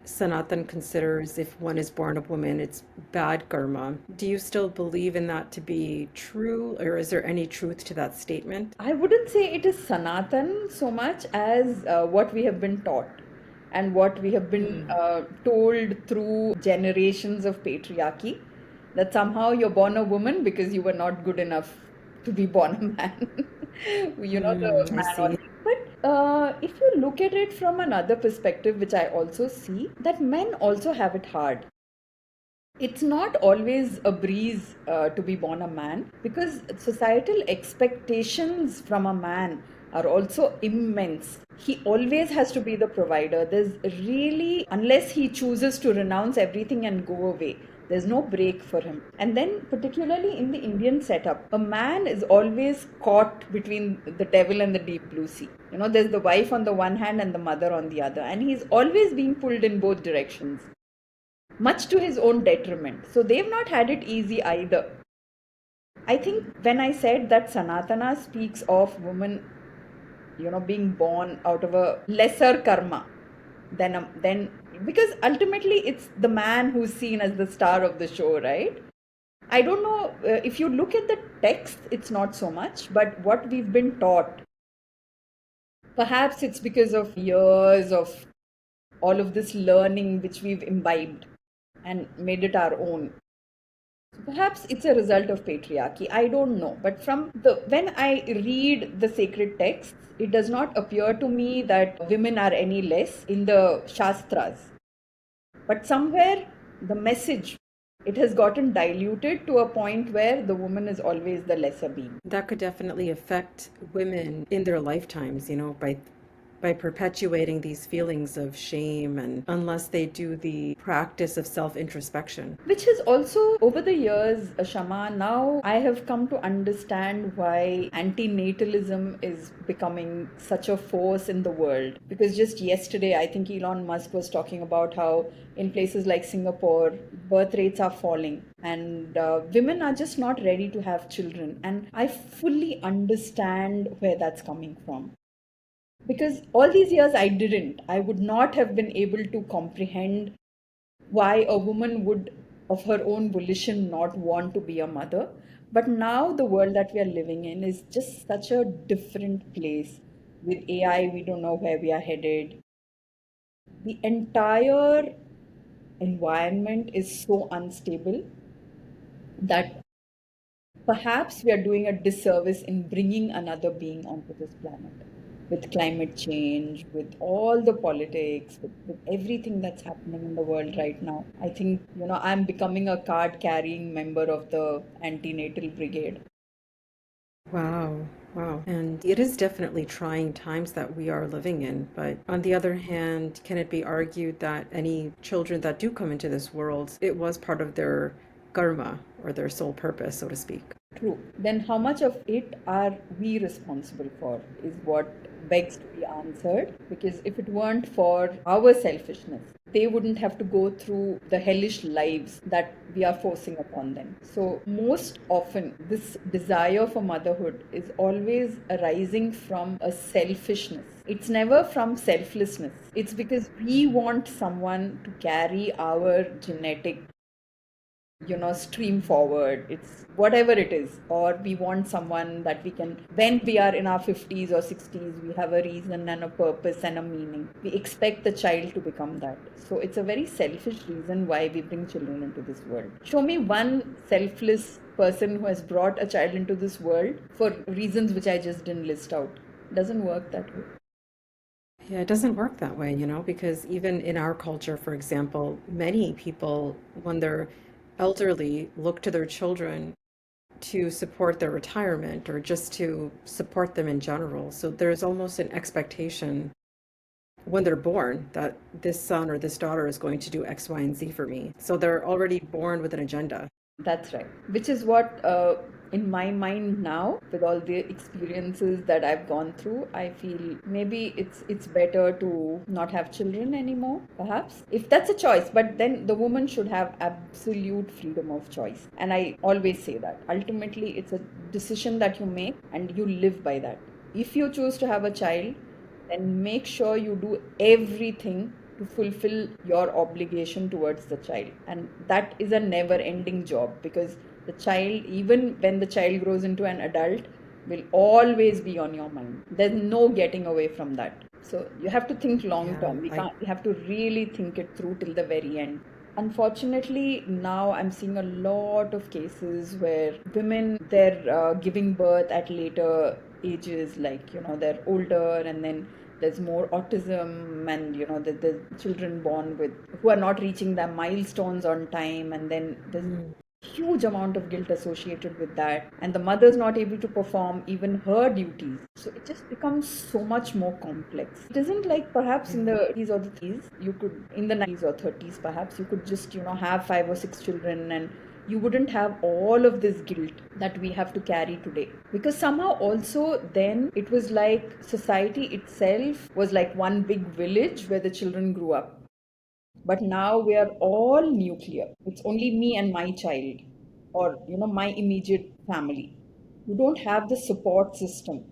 Speaker 1: Sanatan considers if one is born a woman, it's bad karma. Do you still believe in that to be true, or is there any truth to that statement?
Speaker 2: I wouldn't say it is Sanatan so much as what we have been taught and what we have been told through generations of patriarchy, that somehow you're born a woman because you were not good enough to be born a man. The
Speaker 1: I
Speaker 2: man
Speaker 1: see.
Speaker 2: on. But if you look at it from another perspective, which I also see, that men also have it hard. It's not always a breeze to be born a man because societal expectations from a man are also immense. He always has to be the provider. There's really, unless he chooses to renounce everything and go away, there's no break for him. And then, particularly in the Indian setup, a man is always caught between the devil and the deep blue sea. There's the wife on the one hand and the mother on the other, and he's always being pulled in both directions, much to his own detriment. So they've not had it easy either. I think when I said that Sanatana speaks of women, being born out of a lesser karma than because ultimately it's the man who's seen as the star of the show, right? I don't know if you look at the text, it's not so much, but what we've been taught, perhaps it's because of years of all of this learning which we've imbibed and made it our own. Perhaps it's a result of patriarchy. I don't know. But when I read the sacred texts, it does not appear to me that women are any less in the Shastras. But somewhere the message It has gotten diluted to a point where the woman is always the lesser being.
Speaker 1: That could definitely affect women in their lifetimes, by perpetuating these feelings of shame and unless they do the practice of self-introspection.
Speaker 2: Which has also, over the years, Shama, now I have come to understand why anti-natalism is becoming such a force in the world. Because just yesterday, I think Elon Musk was talking about how in places like Singapore, birth rates are falling and women are just not ready to have children. And I fully understand where that's coming from. Because all these years I would not have been able to comprehend why a woman would, of her own volition, not want to be a mother. But now the world that we are living in is just such a different place. With AI, we don't know where we are headed. The entire environment is so unstable that perhaps we are doing a disservice in bringing another being onto this planet. With climate change, with all the politics, with everything that's happening in the world right now, I think, I'm becoming a card carrying member of the antenatal brigade.
Speaker 1: Wow, wow. And it is definitely trying times that we are living in. But on the other hand, can it be argued that any children that do come into this world, it was part of their karma or their soul purpose, so to speak?
Speaker 2: True. Then how much of it are we responsible for is what begs to be answered. Because if it weren't for our selfishness, they wouldn't have to go through the hellish lives that we are forcing upon them. So, most often, this desire for motherhood is always arising from a selfishness. It's never from selflessness. It's because we want someone to carry our genetic stream forward. It's whatever it is. Or we want someone that we can, when we are in our 50s or 60s, we have a reason and a purpose and a meaning. We expect the child to become that. So it's a very selfish reason why we bring children into this world. Show me one selfless person who has brought a child into this world for reasons which I just didn't list out. Doesn't work that way.
Speaker 1: Yeah, it doesn't work that way, because even in our culture, for example, many people, when they're elderly, look to their children to support their retirement or just to support them in general. So there's almost an expectation when they're born that this son or this daughter is going to do X, Y, and Z for me. So they're already born with an agenda.
Speaker 2: That's right. Which is what, in my mind now, with all the experiences that I've gone through, I feel maybe it's better to not have children anymore, perhaps, if that's a choice. But then the woman should have absolute freedom of choice. And I always say that ultimately it's a decision that you make and you live by that. If you choose to have a child, then make sure you do everything to fulfill your obligation towards the child. And that is a never ending job, because the child, even when the child grows into an adult, will always be on your mind. There's no getting away from that. So you have to think long
Speaker 1: Yeah,
Speaker 2: term.
Speaker 1: I
Speaker 2: We have to really think it through till the very end. Unfortunately, now I'm seeing a lot of cases where women, they're giving birth at later ages, like, they're older, and then there's more autism, and the children born with who are not reaching their milestones on time, and then there's
Speaker 1: mm,
Speaker 2: huge amount of guilt associated with that, and the mother's not able to perform even her duties. So it just becomes so much more complex. It isn't like perhaps in the 80s or the 30s, you could, in the 90s or 30s perhaps, you could just have 5 or 6 children, and you wouldn't have all of this guilt that we have to carry today. Because somehow also then it was like society itself was like one big village where the children grew up. But now we are all nuclear. It's only me and my child, or my immediate family. You don't have the support system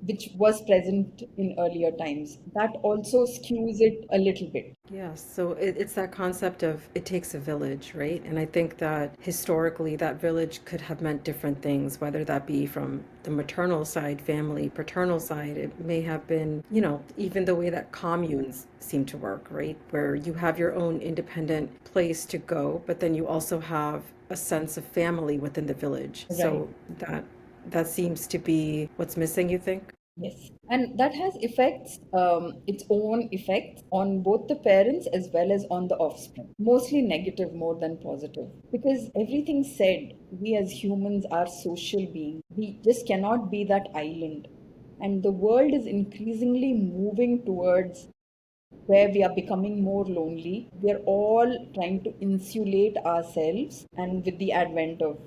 Speaker 2: which was present in earlier times. That also skews it a little bit.
Speaker 1: yes. So it's that concept of it takes a village, right? And I think that historically that village could have meant different things, whether that be from the maternal side, family, paternal side. It may have been, even the way that communes seem to work, right? Where you have your own independent place to go, but then you also have a sense of family within the village.
Speaker 2: Right.
Speaker 1: So that seems to be what's missing, you think?
Speaker 2: Yes, and that has effects, its own effects on both the parents as well as on the offspring. Mostly negative more than positive. Because everything said, we as humans are social beings. We just cannot be that island. And the world is increasingly moving towards where we are becoming more lonely. We are all trying to insulate ourselves, and with the advent of,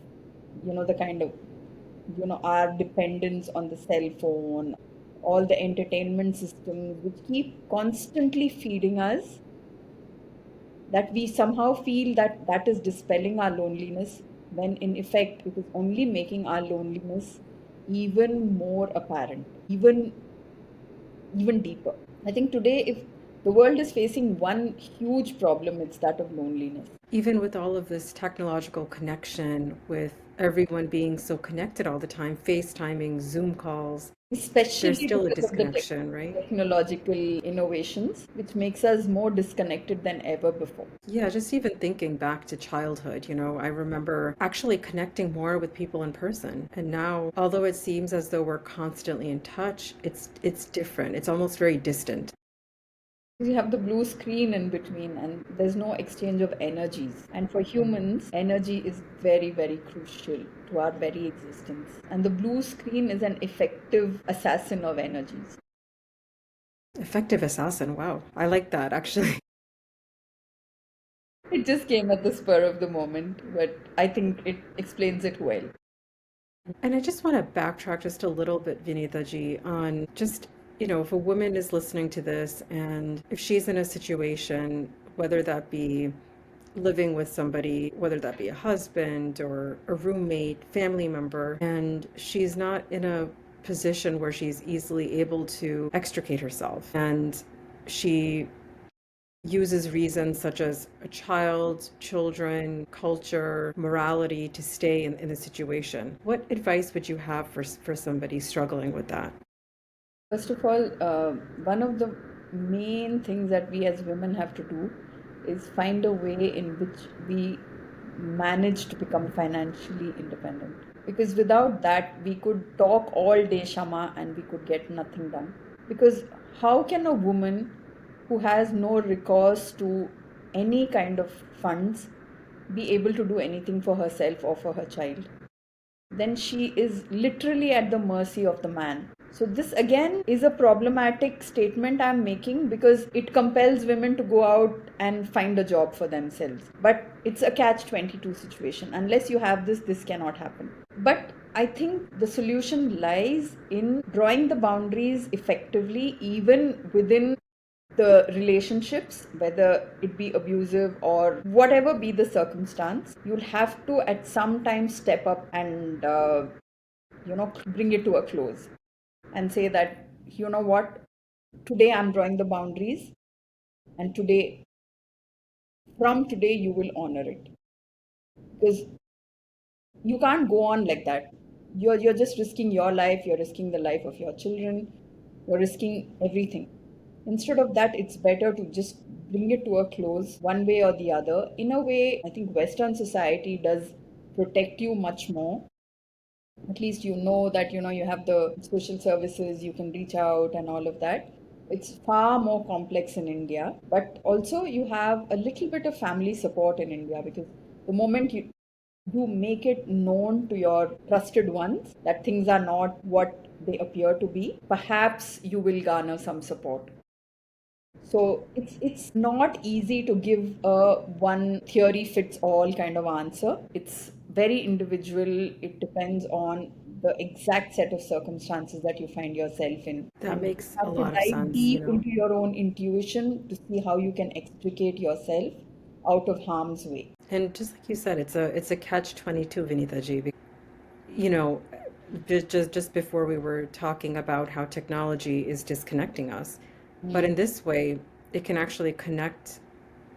Speaker 2: the kind of, our dependence on the cell phone, all the entertainment systems which keep constantly feeding us, that we somehow feel that that is dispelling our loneliness, when in effect it is only making our loneliness even more apparent, even deeper. I think today, if the world is facing one huge problem, it's that of loneliness.
Speaker 1: Even with all of this technological connection, with everyone being so connected all the time, FaceTiming, Zoom calls, there's
Speaker 2: Especially
Speaker 1: still a
Speaker 2: because of the
Speaker 1: disconnection, right?
Speaker 2: technological innovations, which makes us more disconnected than ever before.
Speaker 1: Yeah, just even thinking back to childhood, I remember actually connecting more with people in person. And now, although it seems as though we're constantly in touch, it's different. It's almost very distant.
Speaker 2: You have the blue screen in between, and there's no exchange of energies. And for humans, energy is very, very crucial to our very existence. And the blue screen is an effective assassin of energies.
Speaker 1: Effective assassin. Wow. I like that actually.
Speaker 2: It just came at the spur of the moment, but I think it explains it well.
Speaker 1: And I just want to backtrack just a little bit, Vinita ji, on just, if a woman is listening to this and if she's in a situation, whether that be living with somebody, whether that be a husband or a roommate, family member, and she's not in a position where she's easily able to extricate herself. And she uses reasons such as a child, children, culture, morality to stay in the situation. What advice would you have for somebody struggling with that?
Speaker 2: First of all, one of the main things that we as women have to do is find a way in which we manage to become financially independent. Because without that, we could talk all day, Shama, and we could get nothing done. Because how can a woman who has no recourse to any kind of funds be able to do anything for herself or for her child? Then she is literally at the mercy of the man. So, this again is a problematic statement I'm making, because it compels women to go out and find a job for themselves. But it's a catch 22 situation. Unless you have this, this cannot happen. But I think the solution lies in drawing the boundaries effectively, even within the relationships, whether it be abusive or whatever be the circumstance. You'll have to at some time step up and bring it to a close and say that, you know what, today I'm drawing the boundaries, and from today you will honor it, because you can't go on like that. You're just risking your life, you're risking the life of your children, you're risking everything. Instead of that, it's better to just bring it to a close one way or the other. In a way, I think Western society does protect you much more. At least you know that you have the social services, you can reach out and all of that. It's far more complex in India, but also you have a little bit of family support in India, because the moment you make it known to your trusted ones that things are not what they appear to be, perhaps you will garner some support. So it's not easy to give a one theory fits all kind of answer. It's very individual. It depends on the exact set of circumstances that you find yourself in.
Speaker 1: That
Speaker 2: And you
Speaker 1: makes a
Speaker 2: have to
Speaker 1: lot of
Speaker 2: dive
Speaker 1: sense.
Speaker 2: deep into your own intuition to see how you can extricate yourself out of harm's way.
Speaker 1: And just like you said, it's a catch 22, Vinita ji. You know, just before we were talking about how technology is disconnecting us, but
Speaker 2: Mm.
Speaker 1: in this way, it can actually connect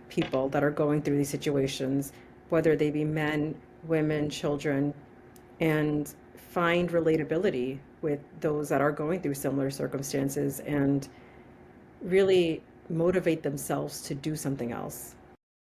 Speaker 1: people that are going through these situations, whether they be men, women, children, and find relatability with those that are going through similar circumstances and really motivate themselves to do something else.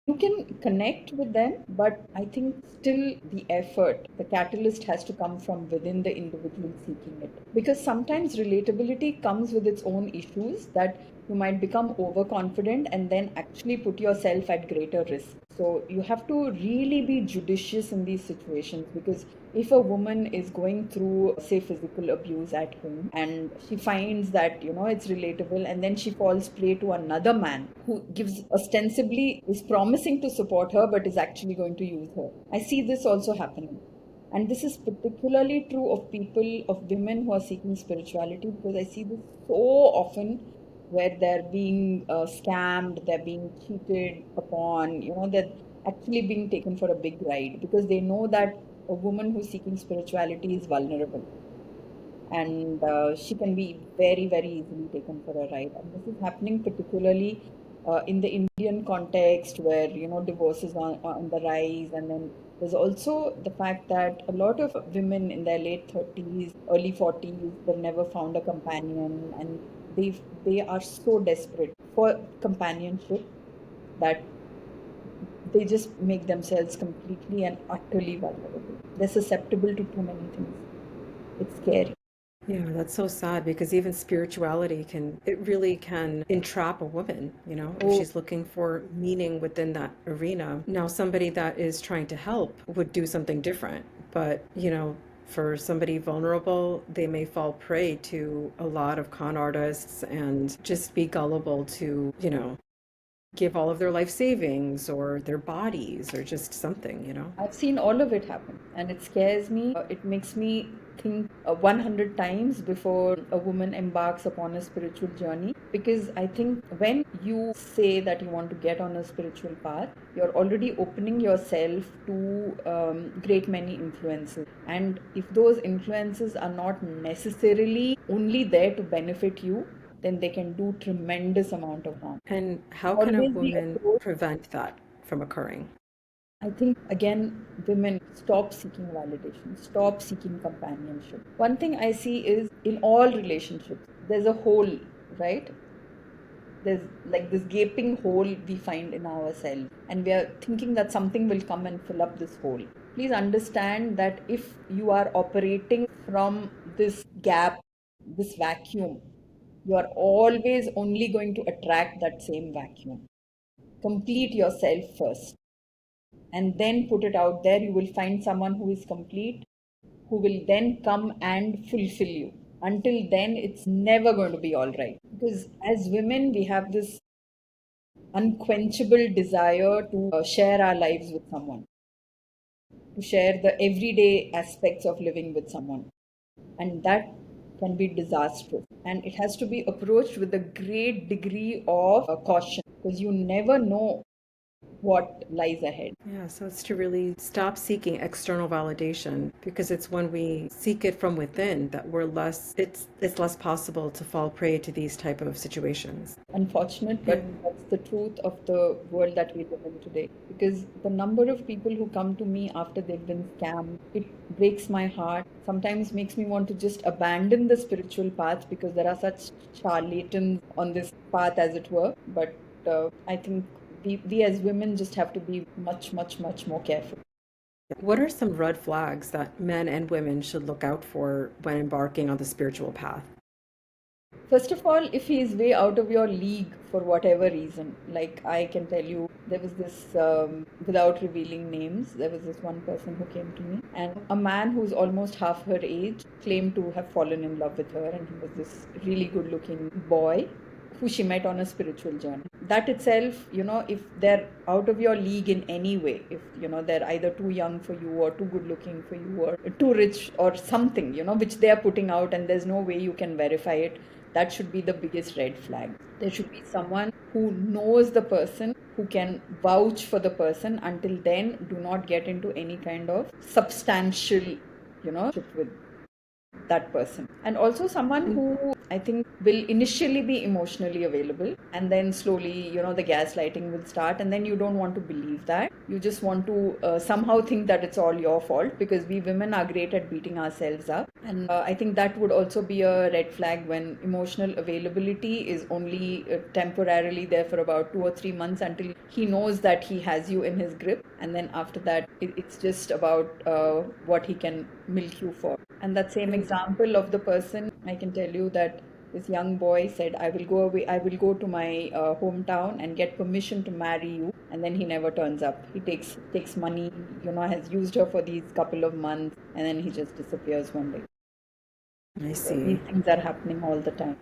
Speaker 2: You can connect with them, but I think still the effort, the catalyst has to come from within the individual seeking it. Because sometimes relatability comes with its own issues, that you might become overconfident and then actually put yourself at greater risk. So you have to really be judicious in these situations, because if a woman is going through, say, physical abuse at home, and she finds that, it's relatable, and then she falls prey to another man who gives ostensibly is promising to support her but is actually going to use her. I see this also happening. And this is particularly true of people, of women who are seeking spirituality, because I see this so often, where they're being scammed, they're being cheated upon, they're actually being taken for a big ride because they know that a woman who's seeking spirituality is vulnerable, and she can be very, very easily taken for a ride. And this is happening particularly in the Indian context, where divorces are on the rise, and then there's also the fact that a lot of women in their late 30s, early 40s, they've never found a companion, and they are so desperate for companionship that they just make themselves completely and utterly vulnerable. They're susceptible to too many things. It's scary.
Speaker 1: Yeah, that's so sad because even spirituality it really can entrap a woman, if
Speaker 2: Oh,
Speaker 1: she's looking for meaning within that arena. Now, somebody that is trying to help would do something different, but, for somebody vulnerable, they may fall prey to a lot of con artists and just be gullible to, give all of their life savings or their bodies or just something.
Speaker 2: I've seen all of it happen, and it scares me. It makes me think 100 times before a woman embarks upon a spiritual journey. Because I think when you say that you want to get on a spiritual path, you're already opening yourself to great many influences. And if those influences are not necessarily only there to benefit you, then they can do tremendous amount of harm.
Speaker 1: And how can a
Speaker 2: Always the
Speaker 1: woman
Speaker 2: approach.
Speaker 1: prevent that from occurring?
Speaker 2: I think again, women stop seeking validation, stop seeking companionship. One thing I see is in all relationships, there's a hole, right? There's like this gaping hole we find in ourselves, and we are thinking that something will come and fill up this hole. Please understand that if you are operating from this gap, this vacuum, you are always only going to attract that same vacuum. Complete yourself first and then put it out there. You will find someone who is complete, who will then come and fulfill you. Until then, it's never going to be all right. Because as women, we have this unquenchable desire to share our lives with someone, to share the everyday aspects of living with someone. And that can be disastrous. And it has to be approached with a great degree of caution, because you never know what lies ahead.
Speaker 1: Yeah, so it's to really stop seeking external validation because it's when we seek it from within that it's less possible to fall prey to these type of situations.
Speaker 2: Unfortunate, but
Speaker 1: And
Speaker 2: that's the truth of the world that we live in today. Because the number of people who come to me after they've been scammed, it breaks my heart. Sometimes makes me want to just abandon the spiritual path, because there are such charlatans on this path, as it were. But I think we as women just have to be much, much, much more careful.
Speaker 1: what are some red flags that men and women should look out for when embarking on the spiritual path?
Speaker 2: First of all, if he is way out of your league for whatever reason, like I can tell you, there was this, without revealing names, there was this one person who came to me, and a man who's almost half her age claimed to have fallen in love with her, and he was this really good looking boy who she met on a spiritual journey. That itself, if they're out of your league in any way, if they're either too young for you, or too good looking for you, or too rich, or something, which they are putting out, and there's no way you can verify it, that should be the biggest red flag. There should be someone who knows the person, who can vouch for the person. Until then, do not get into any kind of substantial, ship with that person. And also someone
Speaker 1: And
Speaker 2: who I think, will initially be emotionally available, and then slowly, the gaslighting will start, and then you don't want to believe that. You just want to somehow think that it's all your fault, because we women are great at beating ourselves up. And I think that would also be a red flag when emotional availability is only temporarily there for about 2 or 3 months until he knows that he has you in his grip. And then after that, it's just about what he can milk you for. And that same
Speaker 1: And
Speaker 2: example of the person, I can tell you that this young boy said, I will go away, I will go to my hometown and get permission to marry you. And then he never turns up. He takes money, has used her for these couple of months, and then he just disappears one day.
Speaker 1: I
Speaker 2: So these
Speaker 1: see.
Speaker 2: things are happening all the time.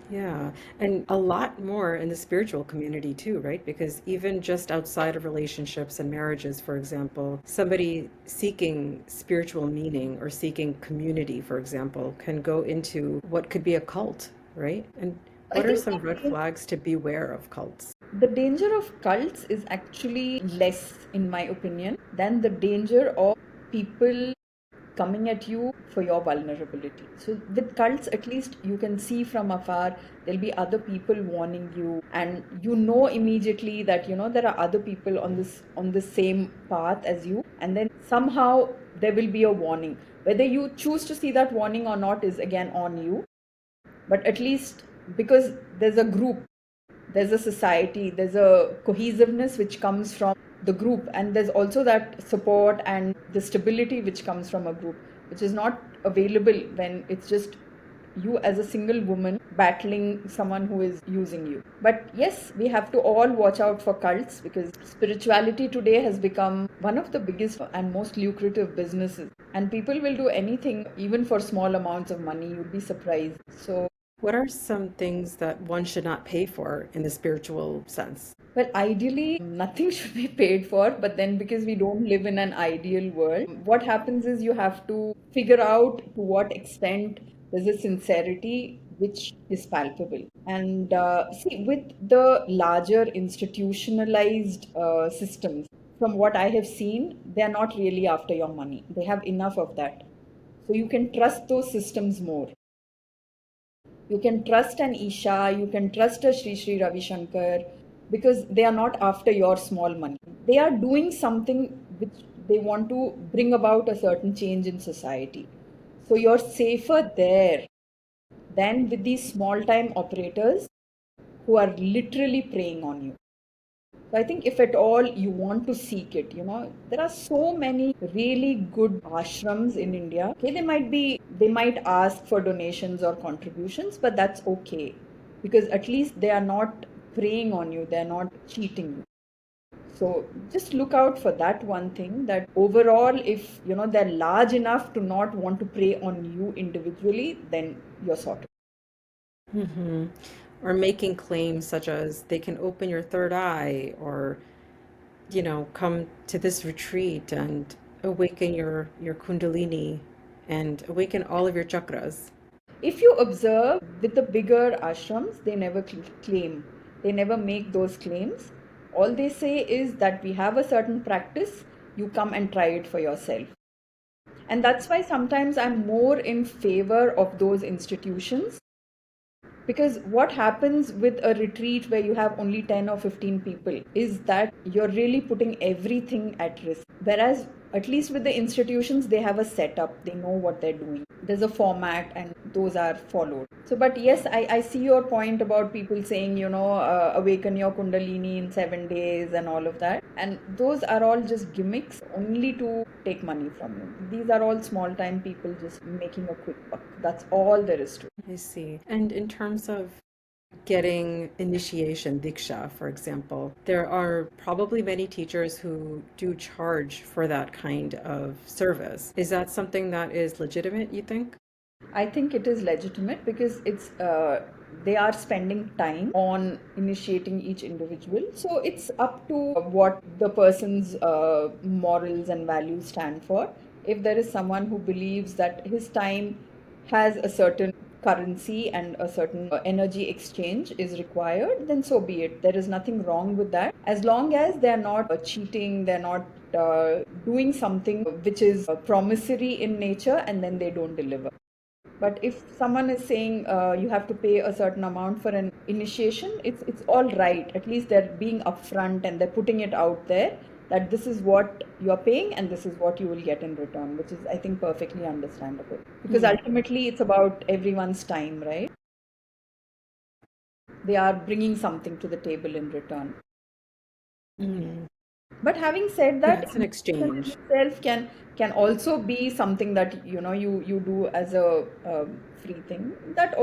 Speaker 1: Yeah, and a lot more in the spiritual community too, right? Because even just outside of relationships and marriages, for example, somebody seeking spiritual meaning or seeking community, for example, can go into what could be a cult, right? And
Speaker 2: I
Speaker 1: what are
Speaker 2: think
Speaker 1: some red flags to beware of cults?
Speaker 2: the danger of cults is actually less, in my opinion, than the danger of people coming at you for your vulnerability. So with cults, at least you can see from afar, there'll be other people warning you, and immediately that there are other people on the same path as you, and then somehow there will be a warning. Whether you choose to see that warning or not is again on you, but at least, because there's a group, there's a society, there's a cohesiveness which comes from the group, and there's also that support and the stability which comes from a group, which is not available when it's just you as a single woman battling someone who is using you. But yes, we have to all watch out for cults, because spirituality today has become one of the biggest and most lucrative businesses, and people will do anything even for small amounts of money. You'd be surprised. So
Speaker 1: What are some things that one should not pay for in the spiritual sense?
Speaker 2: well, ideally, nothing should be paid for, but then because we don't live in an ideal world, what happens is you have to figure out to what extent there's a sincerity which is palpable. And see, with the larger institutionalized systems, from what I have seen, they are not really after your money. They have enough of that. So you can trust those systems more. You can trust an Isha, you can trust a Sri Ravi Shankar, because they are not after your small money. They are doing something which they want to bring about a certain change in society. So you're safer there than with these small time operators who are literally preying on you. So I think if at all you want to seek it, there are so many really good ashrams in India. Okay, they might ask for donations or contributions, but that's okay, because at least they are not preying on you, they are not cheating you. So just look out for that one thing, that overall, if they're large enough to not want to prey on you individually, then you're sorted.
Speaker 1: Hmm. Or making claims such as they can open your third eye, or come to this retreat and awaken your kundalini and awaken all of your chakras.
Speaker 2: If you observe with the bigger ashrams, they never claim, they never make those claims. All they say is that we have a certain practice, you come and try it for yourself. And that's why sometimes I'm more in favor of those institutions, because what happens with a retreat where you have only 10 or 15 people is that you're really putting everything at risk. Whereas, at least with the institutions, they have a setup, they know what they're doing. There's a format, and those are followed. So, but yes, I see your point about people saying, awaken your Kundalini in 7 days and all of that. And those are all just gimmicks only to take money from you. These are all small time people just making a quick buck. That's all there is to it.
Speaker 1: I see. And in terms of getting initiation, diksha, for example, there are probably many teachers who do charge for that kind of service. Is that something that is legitimate, you think?
Speaker 2: I think it is legitimate, because they are spending time on initiating each individual. So it's up to what the person's morals and values stand for. If there is someone who believes that his time has a certain currency and a certain energy exchange is required, then so be it. There is nothing wrong with that, as long as they are not cheating, they're not doing something which is promissory in nature and then they don't deliver. But if someone is saying you have to pay a certain amount for an initiation, it's all right. At least they're being upfront and they're putting it out there that this is what you're paying and this is what you will get in return, which is, I think, perfectly understandable. Because
Speaker 1: Hmm.
Speaker 2: ultimately, it's about everyone's time, right? They are bringing something to the table in return.
Speaker 1: Hmm.
Speaker 2: But having said
Speaker 1: Yeah,
Speaker 2: that,
Speaker 1: it's an
Speaker 2: innovation in
Speaker 1: exchange.
Speaker 2: itself can also be something that you do as a free thing. That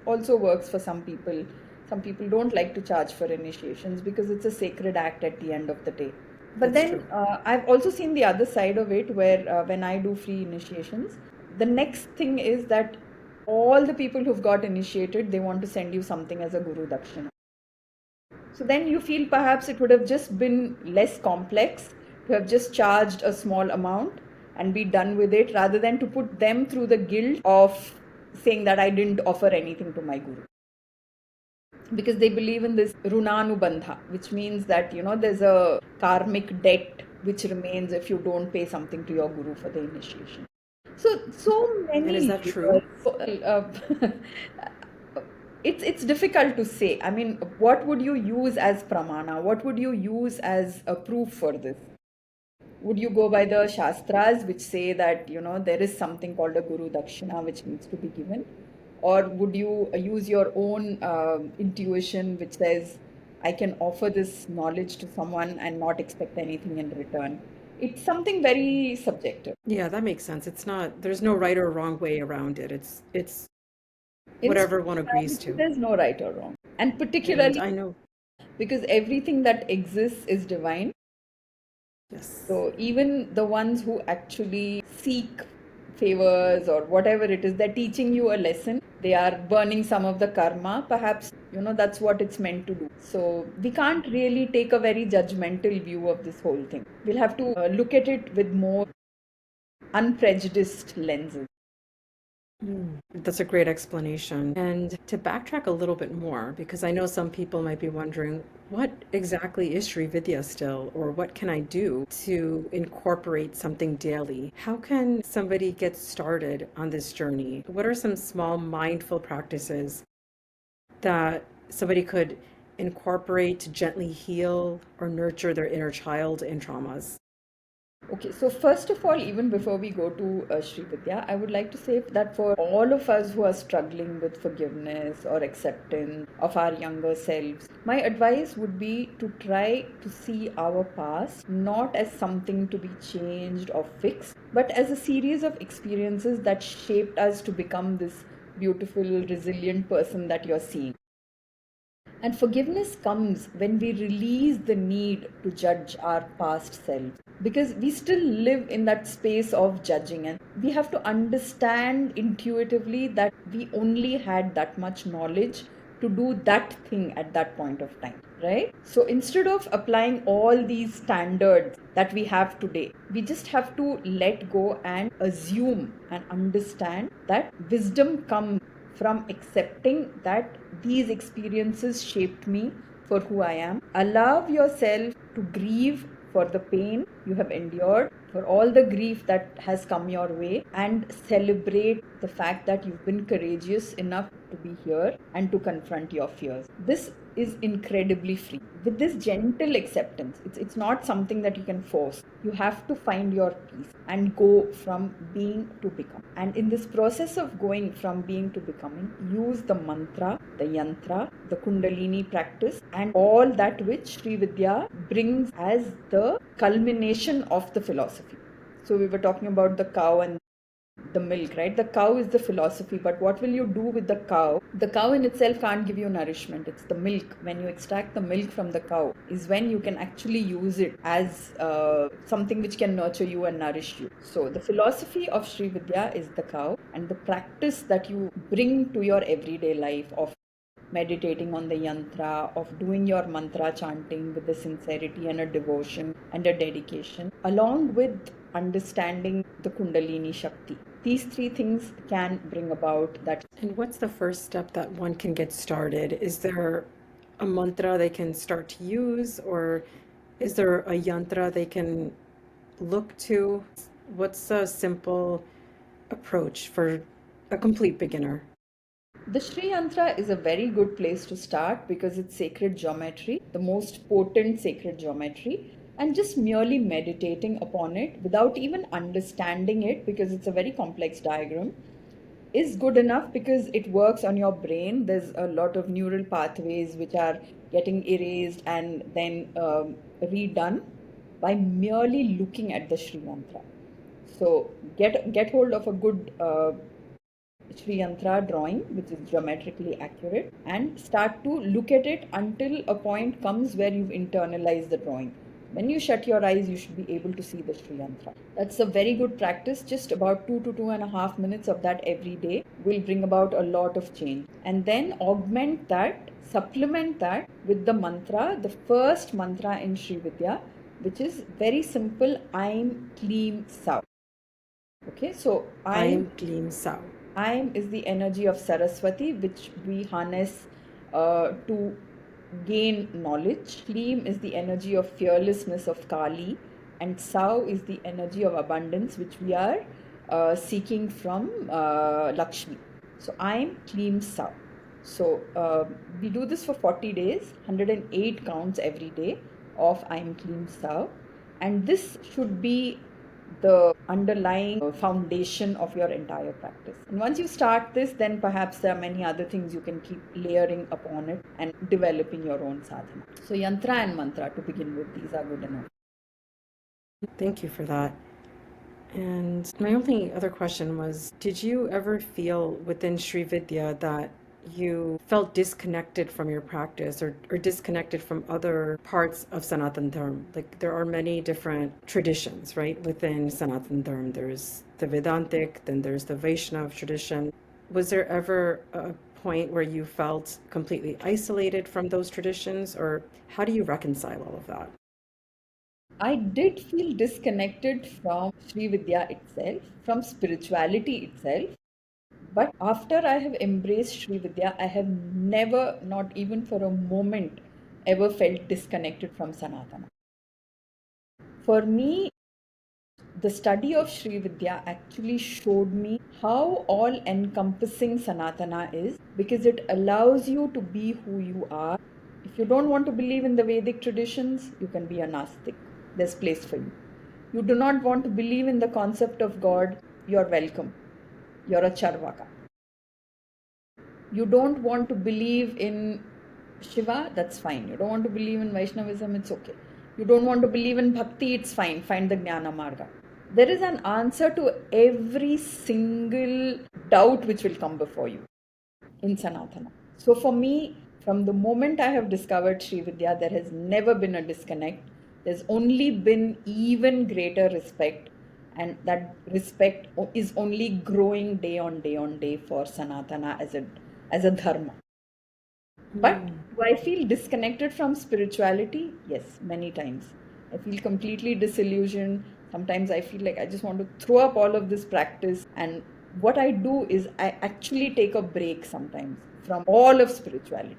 Speaker 2: also works for some people. Some people don't like to charge for initiations because it's a sacred act at the end of the day. But
Speaker 1: That's
Speaker 2: then
Speaker 1: true.
Speaker 2: I've also seen the other side of it, where when I do free initiations, the next thing is that all the people who've got initiated, they want to send you something as a guru dakshina. So then you feel perhaps it would have just been less complex to have just charged a small amount and be done with it, rather than to put them through the guilt of saying that I didn't offer anything to my guru. Because they believe in this runanubandha, which means that there's a karmic debt which remains if you don't pay something to your guru for the initiation. So
Speaker 1: And is
Speaker 2: many
Speaker 1: that true?
Speaker 2: layers. It's difficult to say. I mean, what would you use as pramana? What would you use as a proof for this? Would you go by the shastras, which say that there is something called a guru dakshina which needs to be given, or would you use your own intuition, which says I can offer this knowledge to someone and not expect anything in return? It's something very subjective.
Speaker 1: Yeah, that makes sense. It's not, there's no right or wrong way around it. It's
Speaker 2: In
Speaker 1: whatever one agrees
Speaker 2: spirituality,
Speaker 1: to.
Speaker 2: there's no right or wrong. And
Speaker 1: And
Speaker 2: particularly
Speaker 1: I know,
Speaker 2: because everything that exists is divine.
Speaker 1: yes.
Speaker 2: So even the ones who actually seek favors or whatever it is, they're teaching you a lesson. They are burning some of the karma. Perhaps, that's what it's meant to do. So we can't really take a very judgmental view of this whole thing. We'll have to look at it with more unprejudiced lenses.
Speaker 1: That's a great explanation. And to backtrack a little bit more, because I know some people might be wondering, what exactly is Srividya still, or what can I do to incorporate something daily? How can somebody get started on this journey? What are some small mindful practices that somebody could incorporate to gently heal or nurture their inner child and traumas?
Speaker 2: Okay, so first of all, even before we go to Sri Vidya, I would like to say that for all of us who are struggling with forgiveness or acceptance of our younger selves, my advice would be to try to see our past not as something to be changed or fixed, but as a series of experiences that shaped us to become this beautiful, resilient person that you're seeing. And forgiveness comes when we release the need to judge our past selves. Because we still live in that space of judging, and we have to understand intuitively that we only had that much knowledge to do that thing at that point of time, right? So instead of applying all these standards that we have today, we just have to let go and assume and understand that wisdom comes from accepting that these experiences shaped me for who I am. Allow yourself to grieve for the pain you have endured, for all the grief that has come your way, and celebrate the fact that you've been courageous enough to be here and to confront your fears. This is incredibly free. With this gentle acceptance, it's not something that you can force. You have to find your peace and go from being to become. And in this process of going from being to becoming, use the mantra, the yantra, the kundalini practice, and all that which Sri Vidya brings as the culmination of the philosophy. So we were talking about the cow and the milk, right? The cow is the philosophy, but what will you do with the cow? The cow in itself can't give you nourishment. It's the milk. When you extract the milk from the cow, is when you can actually use it as something which can nurture you and nourish you. So the philosophy of Sri Vidya is the cow, and the practice that you bring to your everyday life of meditating on the yantra, of doing your mantra chanting with a sincerity and a devotion and a dedication, along with understanding the Kundalini Shakti. These three things can bring about that.
Speaker 1: And what's the first step that one can get started? Is there a mantra they can start to use, or is there a yantra they can look to? What's a simple approach for a complete beginner?
Speaker 2: The Sri Yantra is a very good place to start because it's sacred geometry, the most potent sacred geometry, and just merely meditating upon it without even understanding it because it's a very complex diagram is good enough because it works on your brain. There's a lot of neural pathways which are getting erased and then redone by merely looking at the Sri Yantra. So get hold of a good Sri Yantra drawing, which is geometrically accurate, and start to look at it until a point comes where you've internalized the drawing. When you shut your eyes, you should be able to see the Sri Yantra. That's a very good practice. Just about 2 to 2.5 minutes of that every day will bring about a lot of change. And then augment that, supplement that with the mantra, the first mantra in Srividya, which is very simple: I'm Kleem Sau. Okay, so
Speaker 1: I'm Gleam Sao.
Speaker 2: I'm is the energy of Saraswati, which we harness to gain knowledge. Kleem is the energy of fearlessness of Kali, and Sau is the energy of abundance, which we are seeking from Lakshmi. So I'm Kleem Sau. So we do this for 40 days, 108 counts every day of I'm Kleem Sau, and this should be the underlying foundation of your entire practice. And once you start this, then perhaps there are many other things you can keep layering upon it and developing your own sadhana. So, yantra and mantra to begin with, these are good enough.
Speaker 1: Thank you for that. And my only other question was, did you ever feel within Sri Vidya that you felt disconnected from your practice or disconnected from other parts of Sanatan Dharma? Like there are many different traditions, right? Within Sanatan Dharma, there's the Vedantic, then there's the Vaishnav tradition. Was there ever a point where you felt completely isolated from those traditions, or how do you reconcile all of that?
Speaker 2: I did feel disconnected from Sri Vidya itself, from spirituality itself. But after I have embraced Sri Vidya, I have never, not even for a moment, ever felt disconnected from Sanatana. For me, the study of Sri Vidya actually showed me how all encompassing Sanatana is because it allows you to be who you are. If you don't want to believe in the Vedic traditions, you can be a Nastik. There's place for you. You do not want to believe in the concept of God, you're welcome. You're a Charvaka. You don't want to believe in Shiva, that's fine. You don't want to believe in Vaishnavism, it's okay. You don't want to believe in Bhakti, it's fine. Find the Jnana Marga. There is an answer to every single doubt which will come before you in Sanatana. So for me, from the moment I have discovered Sri Vidya, there has never been a disconnect. There's only been even greater respect, and that respect is only growing day on day on day for Sanatana as a dharma. But do I feel disconnected from spirituality? Yes, many times. I feel completely disillusioned. Sometimes I feel like I just want to throw up all of this practice. And what I do is I actually take a break sometimes from all of spirituality.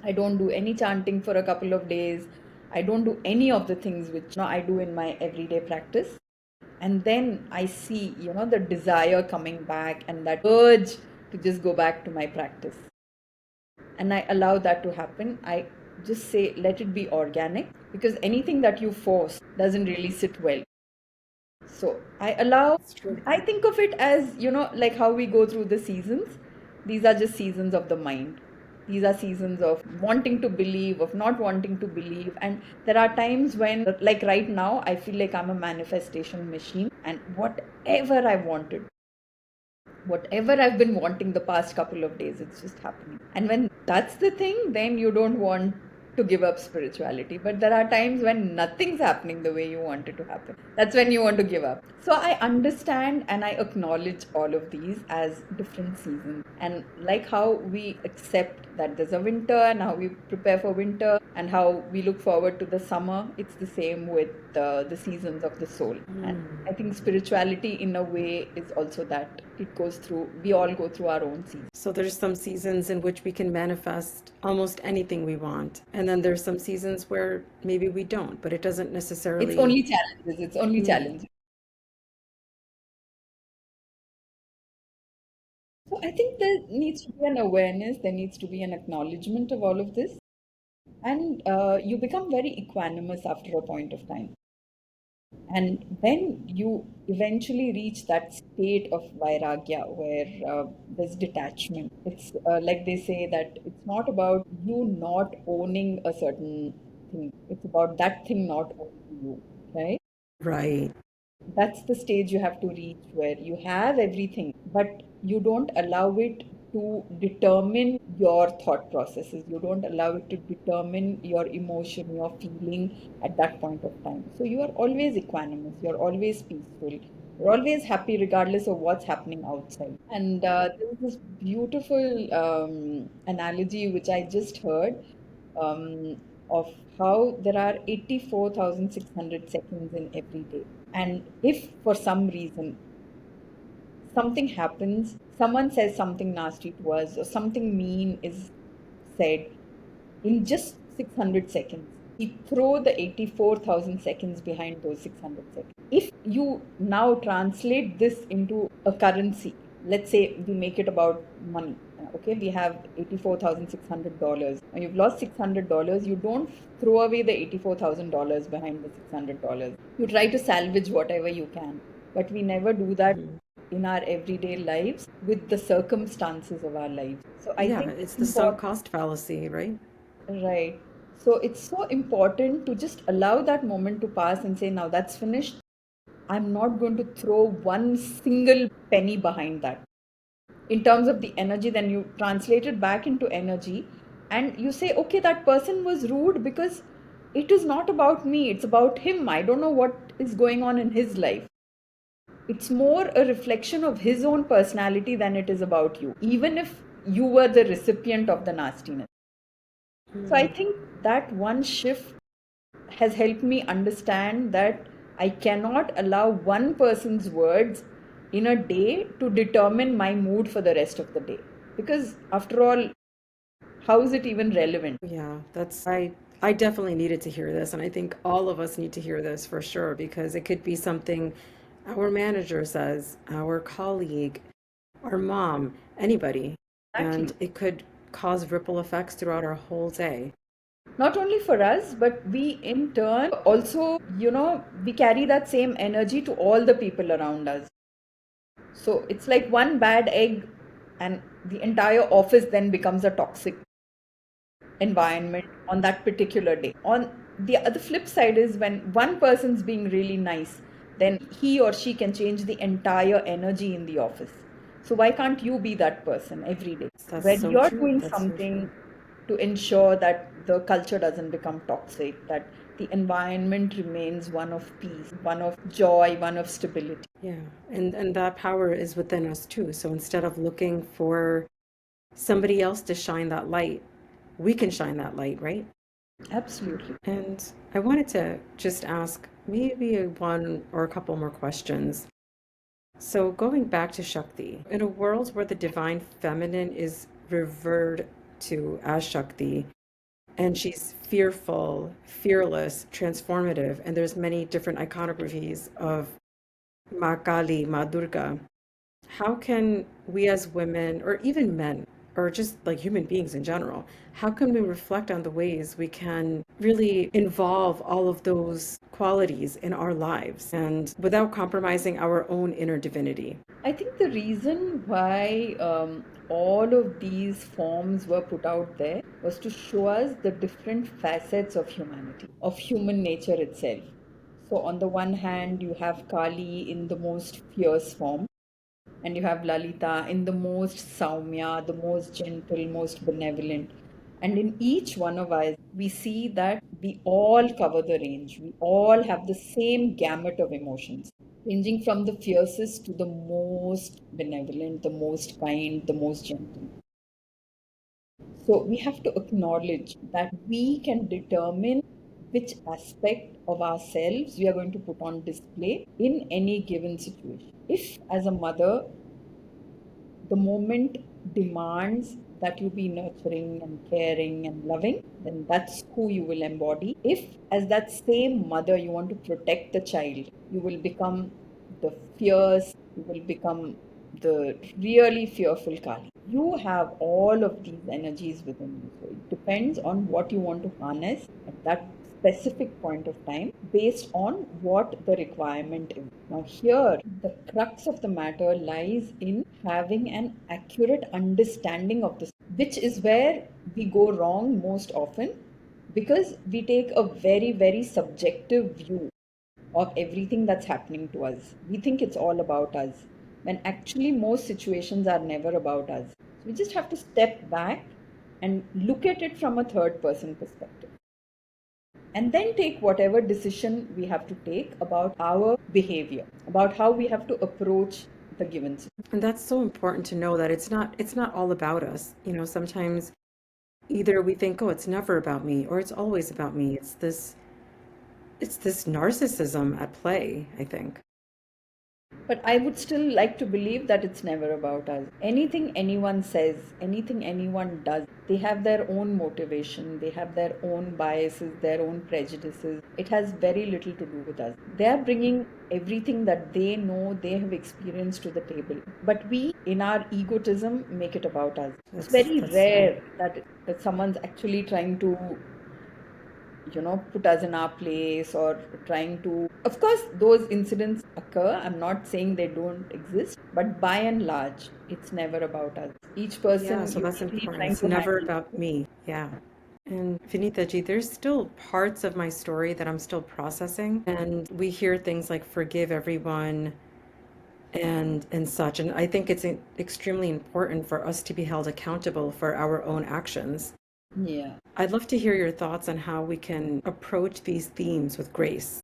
Speaker 2: I don't do any chanting for a couple of days. I don't do any of the things which I do in my everyday practice. And then I see, the desire coming back and that urge to just go back to my practice, and I allow that to happen. I just say, let it be organic because anything that you force doesn't really sit well. So I allow,
Speaker 1: It's true.
Speaker 2: I think of it as, like how we go through the seasons. These are just seasons of the mind. These are seasons of wanting to believe, of not wanting to believe. And there are times when, like right now, I feel like I'm a manifestation machine and whatever I wanted, whatever I've been wanting the past couple of days, it's just happening. And when that's the thing, then you don't want to give up spirituality. But there are times when nothing's happening the way you want it to happen. That's when you want to give up. So I understand and I acknowledge all of these as different seasons. And like how we accept that there's a winter and how we prepare for winter and how we look forward to the summer, it's the same with the seasons of the soul. And I think spirituality, in a way, is also that it goes through, we all go through our own seasons.
Speaker 1: So there's some seasons in which we can manifest almost anything we want. And then there's some seasons where maybe we don't, but it doesn't
Speaker 2: It's
Speaker 1: necessarily.
Speaker 2: only challenges. It's only challenges. So I think there needs to be an awareness, there needs to be an acknowledgement of all of this, and you become very equanimous after a point of time. And when you eventually reach that state of vairagya where there's detachment, it's like they say that it's not about you not owning a certain thing, it's about that thing not owning you, right?
Speaker 1: Right.
Speaker 2: That's the stage you have to reach where you have everything, but you don't allow it to determine your thought processes. You don't allow it to determine your emotion, your feeling at that point of time. So you are always equanimous, you're always peaceful, you're always happy regardless of what's happening outside. And there was this beautiful analogy which I just heard um, of how there are 84,600 seconds in every day. And if for some reason something happens, someone says something nasty to us, or something mean is said in just 600 seconds, we throw the 84,000 seconds behind those 600 seconds. If you now translate this into a currency, let's say we make it about money. Okay, we have $84,600. Now you've lost $600. You don't throw away the $84,000 behind the $600. You try to salvage whatever you can. But we never do that
Speaker 1: Mhm.
Speaker 2: in our everyday lives with the circumstances of our lives. So I
Speaker 1: Yeah,
Speaker 2: think
Speaker 1: it's
Speaker 2: it's
Speaker 1: the sunk
Speaker 2: important.
Speaker 1: cost fallacy, right?
Speaker 2: Right. So it's so important to just allow that moment to pass and say, now that's finished. I'm not going to throw one single penny behind that. In terms of the energy, then you translate it back into energy and you say, okay, that person was rude because it is not about me, it's about him. I don't know what is going on in his life. It's more a reflection of his own personality than it is about you, even if you were the recipient of the nastiness. So I
Speaker 1: Mm.
Speaker 2: think that one shift has helped me understand that I cannot allow one person's words in a day to determine my mood for the rest of the day. Because after all, how is it even relevant?
Speaker 1: Yeah, I definitely needed to hear this, and I think all of us need to hear this for sure because it could be something our manager says, our colleague, our mom, anybody, and
Speaker 2: Exactly.
Speaker 1: it could cause ripple effects throughout our whole day.
Speaker 2: Not only for us, but we in turn also, we carry that same energy to all the people around us. So it's like one bad egg, and the entire office then becomes a toxic environment on that particular day. On the other flip side is when one person's being really nice, then he or she can change the entire energy in the office. So why can't you be that person every day
Speaker 1: That's
Speaker 2: when
Speaker 1: so
Speaker 2: you're
Speaker 1: true.
Speaker 2: doing
Speaker 1: That's so true.
Speaker 2: something to ensure that the culture doesn't become toxic, that the environment remains one of peace, one of joy, one of stability.
Speaker 1: Yeah, and that power is within us too. So instead of looking for somebody else to shine that light, we can shine that light, right?
Speaker 2: Absolutely.
Speaker 1: And I wanted to just ask maybe one or a couple more questions. So, going back to Shakti, in a world where the divine feminine is revered to as Shakti, and she's fearful, fearless, transformative, and there's many different iconographies of Ma Kali, Ma Durga, how can we as women, or even men, or just like human beings in general, how can we reflect on the ways we can really involve all of those qualities in our lives and without compromising our own inner divinity?
Speaker 2: I think the reason why all of these forms were put out there was to show us the different facets of humanity, of human nature itself. So, on the one hand, you have Kali in the most fierce form, and you have Lalita in the most Saumya, the most gentle, most benevolent. And in each one of us, we see that we all cover the range. We all have the same gamut of emotions, ranging from the fiercest to the most benevolent, the most kind, the most gentle. So we have to acknowledge that we can determine which aspect of ourselves we are going to put on display in any given situation. If, as a mother, the moment demands that you be nurturing and caring and loving, then that's who you will embody. If, as that same mother, you want to protect the child, you will become the fierce, you will become the really fearful Kali. You have all of these energies within you. So it depends on what you want to harness at that specific point of time based on what the requirement is. Now, here, the crux of the matter lies in having an accurate understanding of this, which is where we go wrong most often because we take a very, very subjective view of everything that's happening to us. We think it's all about us, when actually most situations are never about us. So we just have to step back and look at it from a third person perspective. And then take whatever decision we have to take about our behavior, about how we have to approach the given situation.
Speaker 1: And that's so important to know that it's not all about us. You know, sometimes either we think, oh, it's never about me, or it's always about me. It's this narcissism at play, I think.
Speaker 2: But I would still like to believe that it's never about us. Anything anyone says, anything anyone does, they have their own motivation, they have their own biases, their own prejudices. It has very little to do with us. They are bringing everything that they know, they have experienced to the table. But we, in our egotism, make it about us. It's
Speaker 1: That's
Speaker 2: very
Speaker 1: that's true.
Speaker 2: rare that someone's actually trying to put us in our place or trying to, of course those incidents occur, I'm not saying they don't exist, but by and large it's never about us, each
Speaker 1: Yeah,
Speaker 2: person
Speaker 1: so that's
Speaker 2: usually
Speaker 1: important.
Speaker 2: trying
Speaker 1: It's
Speaker 2: to
Speaker 1: never
Speaker 2: handle.
Speaker 1: about me. Yeah. And Vinita ji, there's still parts of my story that I'm still processing. And we hear things like forgive everyone and such. And I think it's extremely important for us to be held accountable for our own actions.
Speaker 2: Yeah.
Speaker 1: I'd love to hear your thoughts on how we can approach these themes with grace.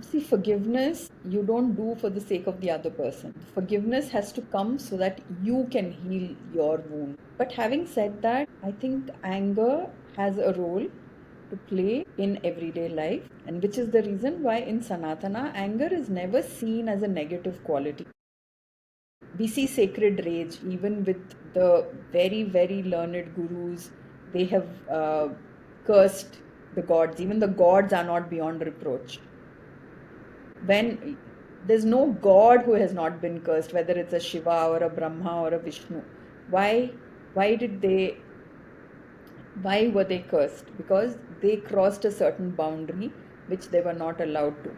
Speaker 2: See, forgiveness you don't do for the sake of the other person. Forgiveness has to come so that you can heal your wound. But having said that, I think anger has a role to play in everyday life, and which is the reason why in Sanatana, anger is never seen as a negative quality. We see sacred rage even with the very, very learned gurus. They have cursed the gods. Even the gods are not beyond reproach. When there's no god who has not been cursed, whether it's a Shiva or a Brahma or a Vishnu. Why? Why did they? Why were they cursed? Because they crossed a certain boundary which they were not allowed to.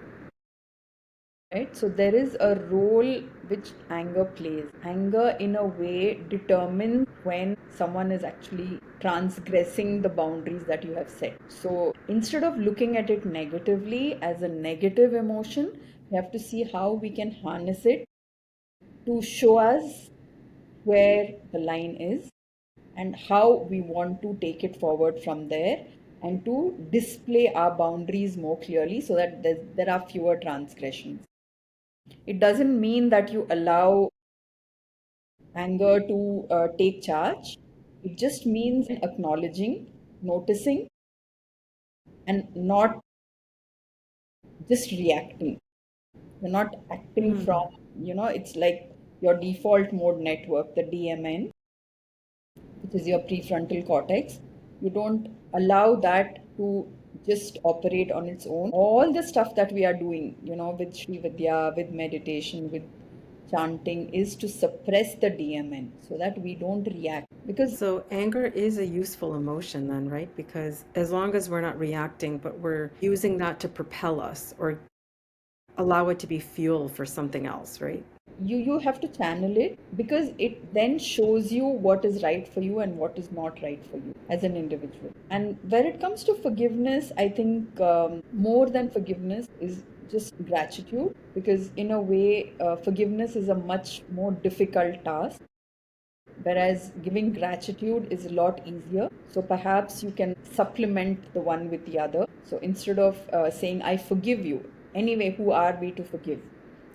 Speaker 2: Right? So there is a role which anger plays. Anger, in a way, determines when someone is actually transgressing the boundaries that you have set. So instead of looking at it negatively as a negative emotion, we have to see how we can harness it to show us where the line is and how we want to take it forward from there, and to display our boundaries more clearly so that there are fewer transgressions. It doesn't mean that you allow anger to take charge. It just means acknowledging, noticing, and not just reacting. You're not acting from,
Speaker 1: Mm.
Speaker 2: it's like your default mode network, the DMN, which is your prefrontal cortex. You don't allow that to just operate on its own. All the stuff that we are doing, with Srividya, with meditation, with chanting, is to suppress the DMN so that we don't react. Because,
Speaker 1: So anger is a useful emotion then, right? Because as long as we're not reacting, but we're using that to propel us or allow it to be fuel for something else, right?
Speaker 2: you have to channel it, because it then shows you what is right for you and what is not right for you as an individual. And when it comes to forgiveness, I think more than forgiveness is just gratitude, because in a way forgiveness is a much more difficult task, whereas giving gratitude is a lot easier. So perhaps you can supplement the one with the other. So instead of saying, I forgive you, anyway, who are we to forgive?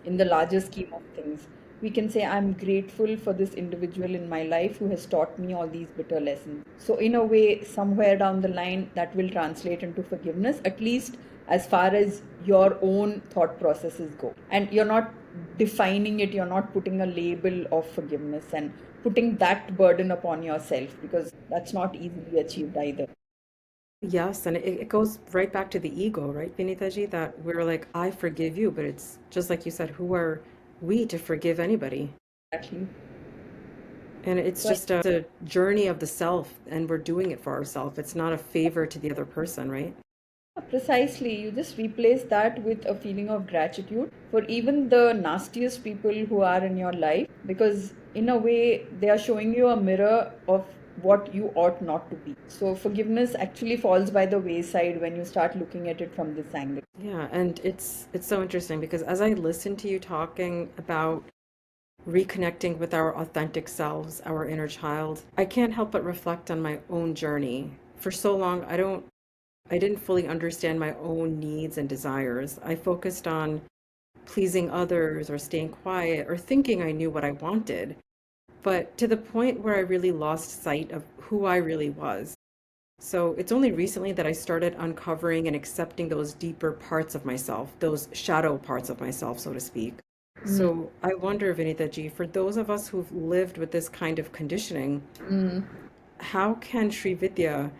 Speaker 2: In the larger scheme of things, we can say, I'm grateful for this individual in my life who has taught me all these bitter lessons. So, in a way, somewhere down the line, that will translate into forgiveness, at least as far as your own thought processes go. And you're not defining it, you're not putting a label of forgiveness and putting that burden upon yourself, because that's not easily achieved either.
Speaker 1: Yes, and it goes right back to the ego, right, Vinitaji? That we're like, I forgive you, but it's just like you said, we to forgive anybody.
Speaker 2: Exactly.
Speaker 1: And it's
Speaker 2: So
Speaker 1: just a journey of the self, and we're doing it for ourselves. It's not a favor to the other person, right?
Speaker 2: precisely, you just replace that with a feeling of gratitude for even the nastiest people who are in your life, because in a way they are showing you a mirror of what you ought not to be. So forgiveness actually falls by the wayside when you start looking at it from this angle.
Speaker 1: Yeah, and it's so interesting because as I listen to you talking about reconnecting with our authentic selves, our inner child, I can't help but reflect on my own journey. For so long, I didn't fully understand my own needs and desires. I focused on pleasing others or staying quiet or thinking I knew what I wanted, but to the point where I really lost sight of who I really was. So it's only recently that I started uncovering and accepting those deeper parts of myself, those shadow parts of myself, so to speak.
Speaker 2: Mm.
Speaker 1: So I wonder, Vinita ji, for those of us who've lived with this kind of conditioning,
Speaker 2: Mm.
Speaker 1: how can Sri Vidya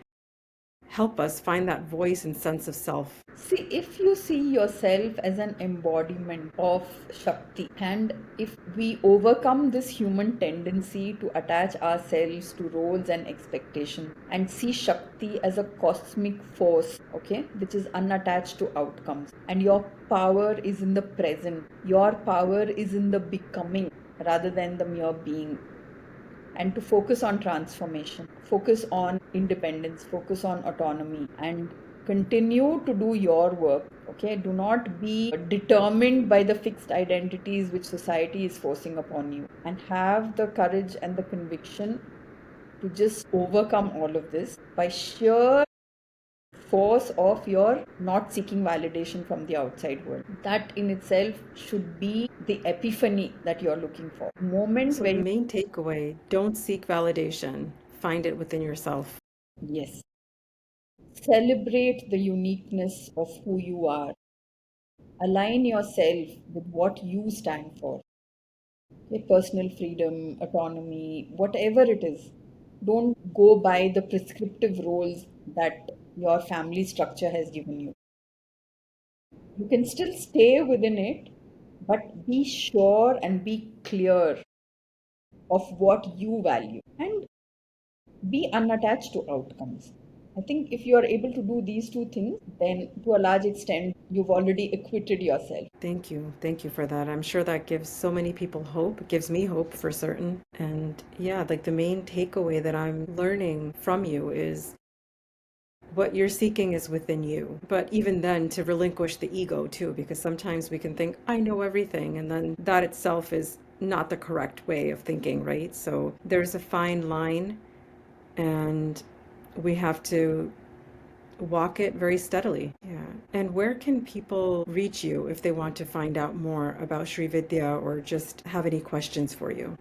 Speaker 1: help us find that voice and sense of self?
Speaker 2: See, if you see yourself as an embodiment of Shakti, and if we overcome this human tendency to attach ourselves to roles and expectations and see Shakti as a cosmic force, okay, which is unattached to outcomes, and your power is in the present, your power is in the becoming rather than the mere being, and to focus on transformation, focus on independence, focus on autonomy, and continue to do your work. Okay, do not be determined by the fixed identities which society is forcing upon you, and have the courage and the conviction to just overcome all of this by sheer force of your not seeking validation from the outside world. That in itself should be the epiphany that you're looking for. Moment
Speaker 1: So
Speaker 2: where
Speaker 1: the
Speaker 2: you,
Speaker 1: main takeaway, don't seek validation, find it within yourself.
Speaker 2: yes, celebrate the uniqueness of who you are. Align yourself with what you stand for. Okay, personal freedom, autonomy, whatever it is. Don't go by the prescriptive roles that your family structure has given you. You can still stay within it, but be sure and be clear of what you value and be unattached to outcomes. I think if you are able to do these two things, then to a large extent, you've already acquitted yourself.
Speaker 1: Thank you. Thank you for that. I'm sure that gives so many people hope. It gives me hope for certain. And yeah, like the main takeaway that I'm learning from you is what you're seeking is within you. But even then, to relinquish the ego too, because sometimes we can think, I know everything. And then that itself is not the correct way of thinking, right? So there's a fine line, and we have to walk it very steadily. Yeah. And where can people reach you if they want to find out more about Sri Vidya or just have any questions for you?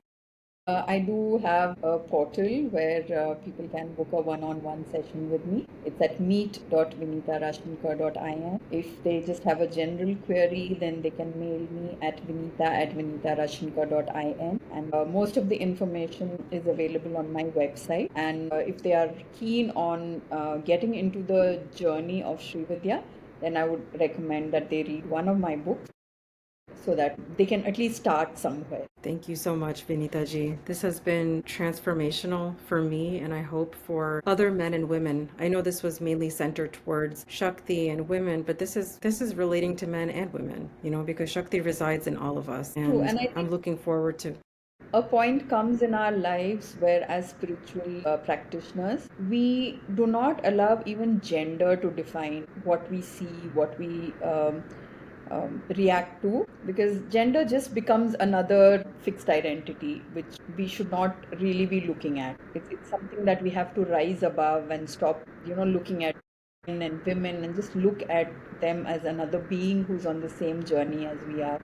Speaker 2: I do have a portal where people can book a one-on-one session with me. It's at meet.vinitarashinkar.in. If they just have a general query, then they can mail me at vinita@vinitarashinkar.in. And most of the information is available on my website. And if they are keen on getting into the journey of Srividya, then I would recommend that they read one of my books so that they can at least start somewhere.
Speaker 1: Thank you so much, Vinita ji. This has been transformational for me, and I hope for other men and women. I know this was mainly centered towards Shakti and women, but this is relating to men and women, because Shakti resides in all of us.
Speaker 2: True.
Speaker 1: And
Speaker 2: And I
Speaker 1: I'm
Speaker 2: think
Speaker 1: looking forward to.
Speaker 2: a point comes in our lives where, as spiritual practitioners, we do not allow even gender to define what we see, what we react to, because gender just becomes another fixed identity which we should not really be looking at. It's something that we have to rise above and stop, looking at men and women and just look at them as another being who's on the same journey as we are.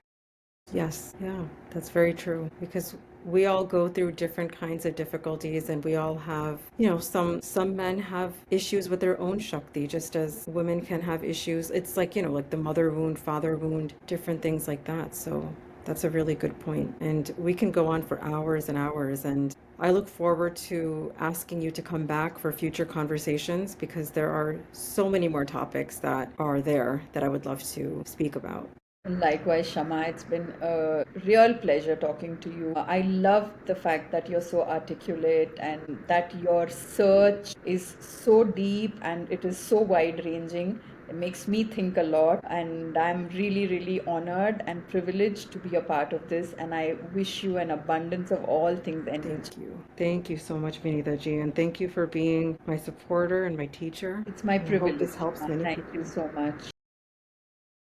Speaker 1: Yes, yeah, that's very true because we all go through different kinds of difficulties and we all have, some men have issues with their own Shakti just as women can have issues. It's like, like the mother wound, father wound, different things like that. So that's a really good point. And we can go on for hours and hours, and I look forward to asking you to come back for future conversations because there are so many more topics that are there that I would love to speak about.
Speaker 2: Likewise, Shama, it's been a real pleasure talking to you. I love the fact that you're so articulate and that your search is so deep and it is so wide ranging. It makes me think a lot, and I'm really, really honored and privileged to be a part of this. And I wish you an abundance of all things energy.
Speaker 1: Thank you. Thank you so much, Vinita ji, and thank you for being my supporter and my teacher.
Speaker 2: It's my
Speaker 1: And I hope
Speaker 2: privilege,
Speaker 1: this helps
Speaker 2: Shama.
Speaker 1: many
Speaker 2: Thank you
Speaker 1: people.
Speaker 2: so much.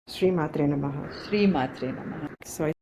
Speaker 1: Sri Matre Namaha.
Speaker 2: Sri Matre Namaha.
Speaker 1: So I